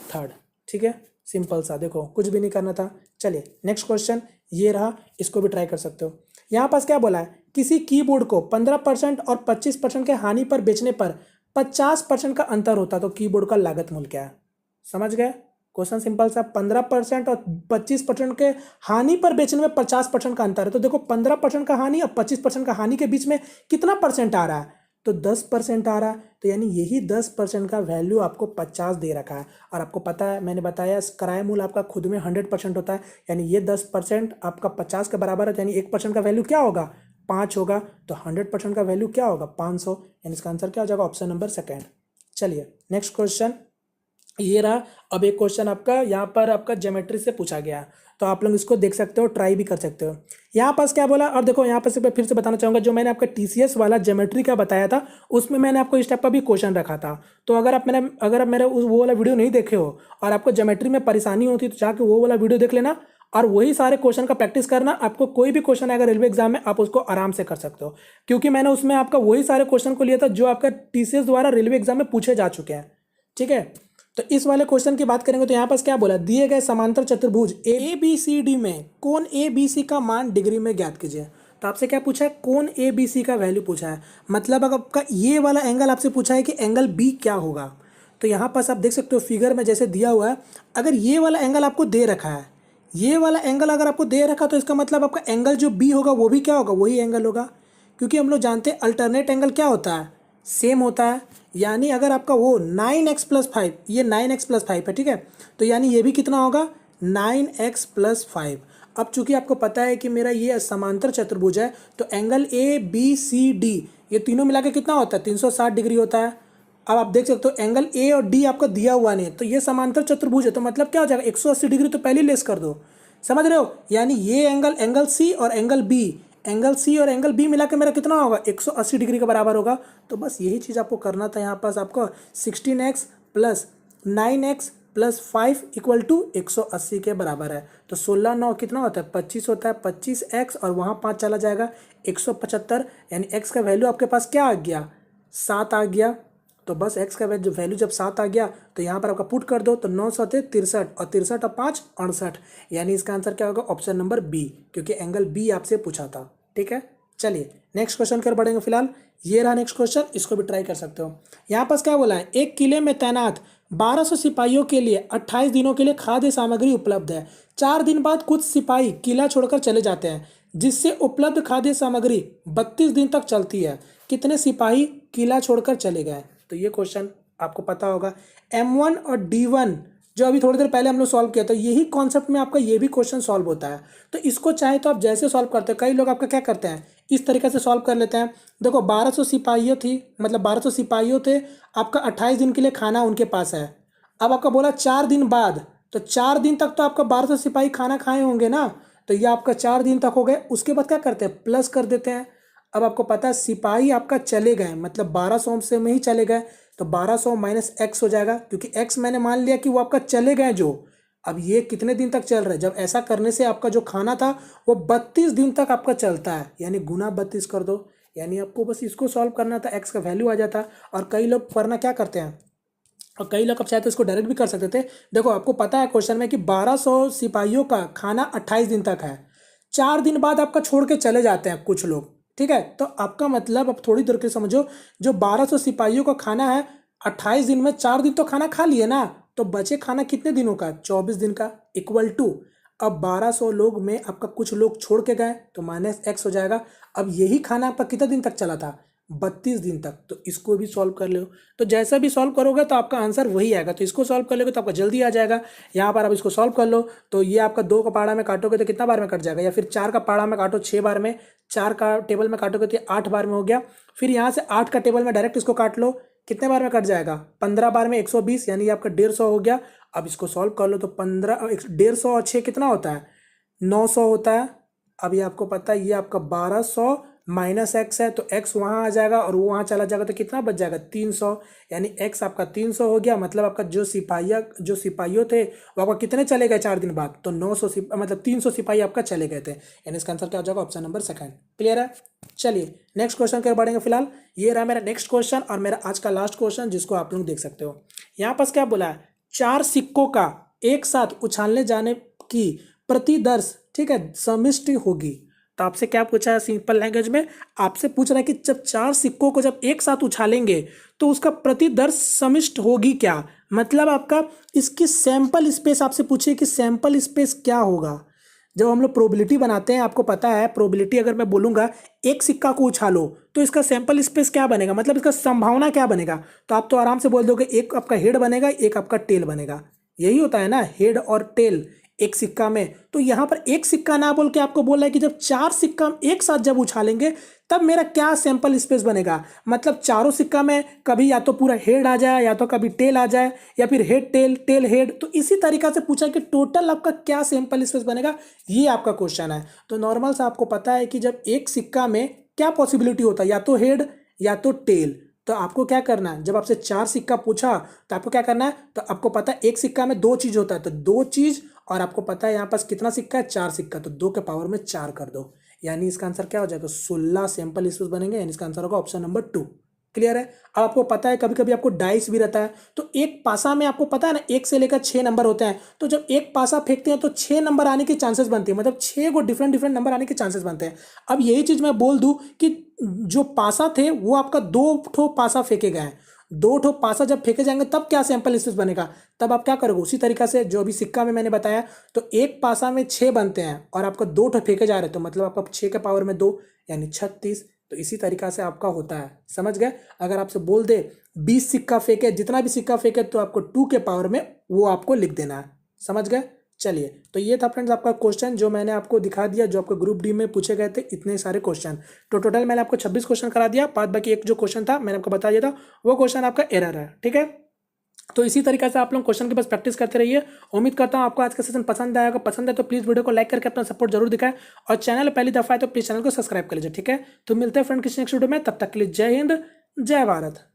3। ठीक है, सिंपल सा, देखो कुछ भी नहीं करना था। चलिए नेक्स्ट क्वेश्चन ये रहा, इसको भी ट्राई कर सकते हो। यहाँ पास क्या बोला है, किसी कीबोर्ड को 15% और 25% के हानि पर बेचने पर 50% का अंतर होता है, तो कीबोर्ड का लागत मूल्य क्या है। समझ गए, क्वेश्चन सिंपल सा, 15% और 25% के हानि पर बेचने में 50% का अंतर है। तो देखो 15% का हानि और 25% का हानि के बीच में कितना परसेंट आ रहा है, तो 10% आ रहा है, तो यानी यही 10% का वैल्यू आपको 50 दे रखा है। और आपको पता है, मैंने बताया क्राय मूल आपका खुद में 100% होता है, यानी ये 10% आपका 50 के बराबर है, यानी 1% का वैल्यू क्या होगा, 5 होगा, तो 100% का वैल्यू क्या होगा, 500, यानी इसका आंसर क्या हो जाएगा, ऑप्शन नंबर 2। चलिए नेक्स्ट क्वेश्चन ये रहा। अब एक क्वेश्चन आपका यहाँ पर आपका ज्योमेट्री से पूछा गया, तो आप लोग इसको देख सकते हो, ट्राई भी कर सकते हो। यहाँ पास क्या बोला, और देखो यहाँ पर से फिर से बताना चाहूँगा, जो मैंने आपका TCS वाला ज्योमेट्री का बताया था उसमें मैंने आपको इस टाइप का भी क्वेश्चन रखा था। तो अगर आप मेरे वो वाला वीडियो नहीं देखे हो और आपको ज्योमेट्री में परेशानी होती है तो जाके वो वाला वीडियो देख लेना, और वही सारे क्वेश्चन का प्रैक्टिस करना। आपको कोई भी क्वेश्चन आएगा रेलवे एग्जाम में, आप उसको आराम से कर सकते हो, क्योंकि मैंने उसमें आपका वही सारे क्वेश्चन को लिया था जो आपका TCS द्वारा रेलवे एग्जाम में पूछे जा चुके हैं। ठीक है, तो इस वाले क्वेश्चन की बात करेंगे तो यहाँ पास क्या बोला, दिए गए समांतर चतुर्भुज ABCD में कोण ABC का मान डिग्री में ज्ञात कीजिए। तो आपसे क्या पूछा है, कोण ABC का वैल्यू पूछा है, मतलब अगर आपका ये वाला एंगल आपसे पूछा है कि एंगल B क्या होगा। तो यहाँ पास आप देख सकते हो फिगर में जैसे दिया हुआ है, अगर ये वाला एंगल आपको दे रखा है, ये वाला एंगल अगर आपको दे रखा तो इसका मतलब आपका एंगल जो B होगा वो भी क्या होगा, वही एंगल होगा, क्योंकि हम लोग जानते हैं अल्टरनेट एंगल क्या होता है, सेम होता है। यानी अगर आपका वो 9x+5, ये 9x+5 है, ठीक है, तो यानी ये भी कितना होगा, 9x+5। अब चूंकि आपको पता है कि मेरा ये समांतर चतुर्भुज है, तो एंगल ABCD ये तीनों मिला के कितना होता है, 360 डिग्री होता है। अब आप देख सकते हो एंगल A और D आपका दिया हुआ नहीं है, तो ये समांतर चतुर्भुज है, तो मतलब क्या हो जाएगा, 180 डिग्री तो पहले लेस कर दो, समझ रहे हो। यानी ये एंगल C और एंगल B मिला के मेरा कितना होगा, 180 डिग्री के बराबर होगा। तो बस यही चीज़ आपको करना था। यहाँ पास आपको 16x + 9x+5 = 180 के बराबर है। तो 16 9 कितना होता है, 25 होता है, 25x और वहाँ 5 चला जाएगा, 175, यानी x का वैल्यू आपके पास क्या आ गया, 7 आ गया। तो बस x का वैल्यू जब 7 आ गया तो यहाँ पर आपका पुट कर दो, तो 9 7 63 और 63 और 5 68, यानी इसका आंसर क्या होगा, ऑप्शन नंबर B, क्योंकि एंगल B आपसे पूछा था। ठीक है, चलिए नेक्स्ट क्वेश्चन कर बढ़ेंगे। फिलहाल ये रहा नेक्स्ट क्वेश्चन, इसको भी ट्राई कर सकते हो। यहाँ पास क्या बोला है, एक किले में तैनात 1200 सिपाहियों के लिए 28 दिनों के लिए खाद्य सामग्री उपलब्ध है। 4 दिन बाद कुछ सिपाही किला छोड़कर चले जाते हैं, जिससे उपलब्ध खाद्य सामग्री 32 दिन तक चलती है। कितने सिपाही किला छोड़कर चले गए। तो ये क्वेश्चन आपको पता होगा, M1 और D1 जो अभी थोड़ी देर पहले हम लोग सॉल्व किया था, यही कॉन्सेप्ट में आपका ये भी क्वेश्चन सॉल्व होता है। तो इसको चाहे तो आप जैसे सॉल्व करते हैं, कई लोग आपका क्या करते हैं, इस तरीके से सॉल्व कर लेते हैं। देखो 1200 सिपाहियों थी, मतलब 1200 सिपाहियों थे, आपका 28 दिन के लिए खाना उनके पास है। अब आपका बोला 4 दिन बाद, तो 4 दिन तक तो आपका 1200 सिपाही खाना खाए होंगे ना, तो ये आपका 4 दिन तक हो गए। उसके बाद क्या करते हैं, प्लस कर देते हैं। अब आपको पता है सिपाही आपका चले गए, मतलब 1200 से में ही चले गए, तो 1200 माइनस एक्स हो जाएगा, क्योंकि एक्स मैंने मान लिया कि वो आपका चले गए जो। अब ये कितने दिन तक चल रहा है, जब ऐसा करने से आपका जो खाना था वो 32 दिन तक आपका चलता है, यानी गुना 32 कर दो, यानी आपको बस इसको सॉल्व करना था, एक्स का वैल्यू आ जाता। और कई लोग वरना क्या करते हैं, और कई लोग अब चाहे तो इसको डायरेक्ट भी कर सकते थे। देखो आपको पता है क्वेश्चन में कि 1200 सिपाहियों का खाना 28 दिन तक है, 4 दिन बाद आपका छोड़ के चले जाते हैं कुछ लोग, ठीक है। तो आपका मतलब अब थोड़ी देर के समझो, जो 1200 सिपाहियों का खाना है 28 दिन में 4 दिन तो खाना खा लिए ना, तो बचे खाना कितने दिनों का, 24 दिन का, इक्वल टू अब 1200 लोग में आपका कुछ लोग छोड़ के गए तो माइनस एक्स हो जाएगा। अब यही खाना आपका कितने दिन तक चला था, 32 दिन तक। तो इसको भी सॉल्व कर लो, तो जैसा भी सॉल्व करोगे तो आपका आंसर वही आएगा। तो इसको सॉल्व कर लोगे तो आपका जल्दी आ जाएगा। यहाँ पर आप इसको सॉल्व कर लो, तो ये आपका 2 का पाड़ा में काटोगे तो कितना बार में कट जाएगा, या फिर 4 का पाड़ा में काटो 6 बार में, 4 का टेबल में काटोगे तो 8 बार में हो गया। फिर यहाँ से 8 का टेबल में डायरेक्ट इसको काट लो, कितने बार में कट जाएगा, 15 बार में 120, यानी आपका 150 हो गया। अब इसको सॉल्व कर लो तो 15 150 और 6 कितना होता है, 900 होता है। अब ये आपको पता है ये आपका 1200 माइनस एक्स है, तो एक्स वहाँ आ जाएगा और वो वहाँ चला जाएगा, तो कितना बच जाएगा 300, यानी एक्स आपका 300 हो गया। मतलब आपका जो सिपाहियों थे वो आपका कितने चले गए 4 दिन बाद, तो 900 मतलब 300 सिपाही आपका चले गए थे, यानी इसका आंसर क्या हो जाएगा, ऑप्शन नंबर सेकंड। क्लियर है। चलिए नेक्स्ट क्वेश्चन के बढ़ेंगे। फिलहाल ये रहा मेरा नेक्स्ट क्वेश्चन और मेरा आज का लास्ट क्वेश्चन, जिसको आप लोग देख सकते हो। यहाँ पास क्या बोला है, 4 सिक्कों का एक साथ उछालने जाने की प्रतिदर्श, ठीक है, समष्टि होगी। तो आपसे क्या पूछा है सिंपल लैंग्वेज में, आपसे पूछ रहा है कि जब 4 सिक्कों को जब एक साथ उछालेंगे तो उसका प्रतिदर्श समिष्ट होगी क्या, मतलब आपका इसकी सैंपल स्पेस आपसे पूछिए कि सैंपल स्पेस क्या होगा। जब हम लोग प्रोबेबिलिटी बनाते हैं, आपको पता है प्रोबेबिलिटी अगर मैं बोलूंगा एक सिक्का को उछालो तो इसका सैंपल स्पेस क्या बनेगा, मतलब इसका संभावना क्या बनेगा, तो आप तो आराम से बोल दोगे एक आपका हेड बनेगा, एक आपका टेल बनेगा। यही होता है ना, हेड और टेल एक सिक्का में। तो यहाँ पर एक सिक्का ना बोल के आपको बोल रहा है कि जब 4 सिक्का एक साथ जब उछालेंगे तब मेरा क्या सैंपल स्पेस बनेगा, मतलब चारों सिक्का में कभी या तो पूरा हेड आ जाए, या तो कभी टेल आ जाए, या फिर हेड टेल टेल हेड। तो इसी तरीका से पूछा कि टोटल आपका क्या सैंपल स्पेस बनेगा, ये आपका क्वेश्चन है। तो नॉर्मल से आपको पता है कि जब एक सिक्का में क्या पॉसिबिलिटी होता है, या तो हेड या तो टेल। तो आपको क्या करना है, जब आपसे 4 सिक्का पूछा तो आपको क्या करना है, तो आपको पता है एक सिक्का में 2 चीज होता है, तो 2 चीज, और आपको पता है यहाँ पास कितना सिक्का है, 4 सिक्का, तो 2 के पावर में 4 कर दो, यानी इसका आंसर क्या हो जाएगा, 16 सैंपल स्पेस बनेंगे, यानी इसका आंसर होगा ऑप्शन नंबर 2। क्लियर है। अब आपको पता है कभी कभी आपको डाइस भी रहता है, तो एक पासा में आपको पता है ना 1 से लेकर 6 नंबर होते हैं, तो जब एक पासा फेंकते हैं तो 6 नंबर आने की चांसेस बनती है, मतलब 6 को डिफरेंट डिफरेंट नंबर आने के चांसेस बनते हैं। अब यही चीज मैं बोल दूं कि जो पासा थे वो आपका 2 ठो पासा फेंके गए हैं, 2 ठो पासा जब फेंके जाएंगे तब क्या सैंपल स्पेस बनेगा, तब आप क्या करोगे उसी तरीका से जो अभी सिक्का में मैंने बताया। तो एक पासा में 6 बनते हैं और आपका 2 ठो फेंके जा रहे हैं, तो मतलब आपका 6 के पावर में 2 यानी 36। तो इसी तरीका से आपका होता है, समझ गए। अगर आपसे बोल दे 20 सिक्का फेंके, जितना भी सिक्का फेंके तो आपको 2 के पावर में वो आपको लिख देना है, समझ गए। चलिए, तो ये था फ्रेंड्स आपका क्वेश्चन जो मैंने आपको दिखा दिया, जो आपको ग्रुप डी में पूछे गए थे इतने सारे क्वेश्चन। तो टोटल मैंने आपको 26 क्वेश्चन करा दिया, बाद बाकी एक जो क्वेश्चन था मैंने आपको बता दिया था, वो क्वेश्चन आपका एरर है, ठीक है। तो इसी तरीके से आप लोग क्वेश्चन के बस प्रैक्टिस करते रहिए। उम्मीद करता हूँ आपको आज का सेशन पसंद आएगा। पसंद है तो प्लीज़ वीडियो को लाइक करके अपना सपोर्ट जरूर दिखाएं, और चैनल पहली दफा है तो प्लीज़ चैनल को सब्सक्राइब कर लीजिए, ठीक है। तो मिलते हैं फ्रेंड किसी नेक्स्ट वीडियो में, तब तक के लिए जय हिंद, जय भारत।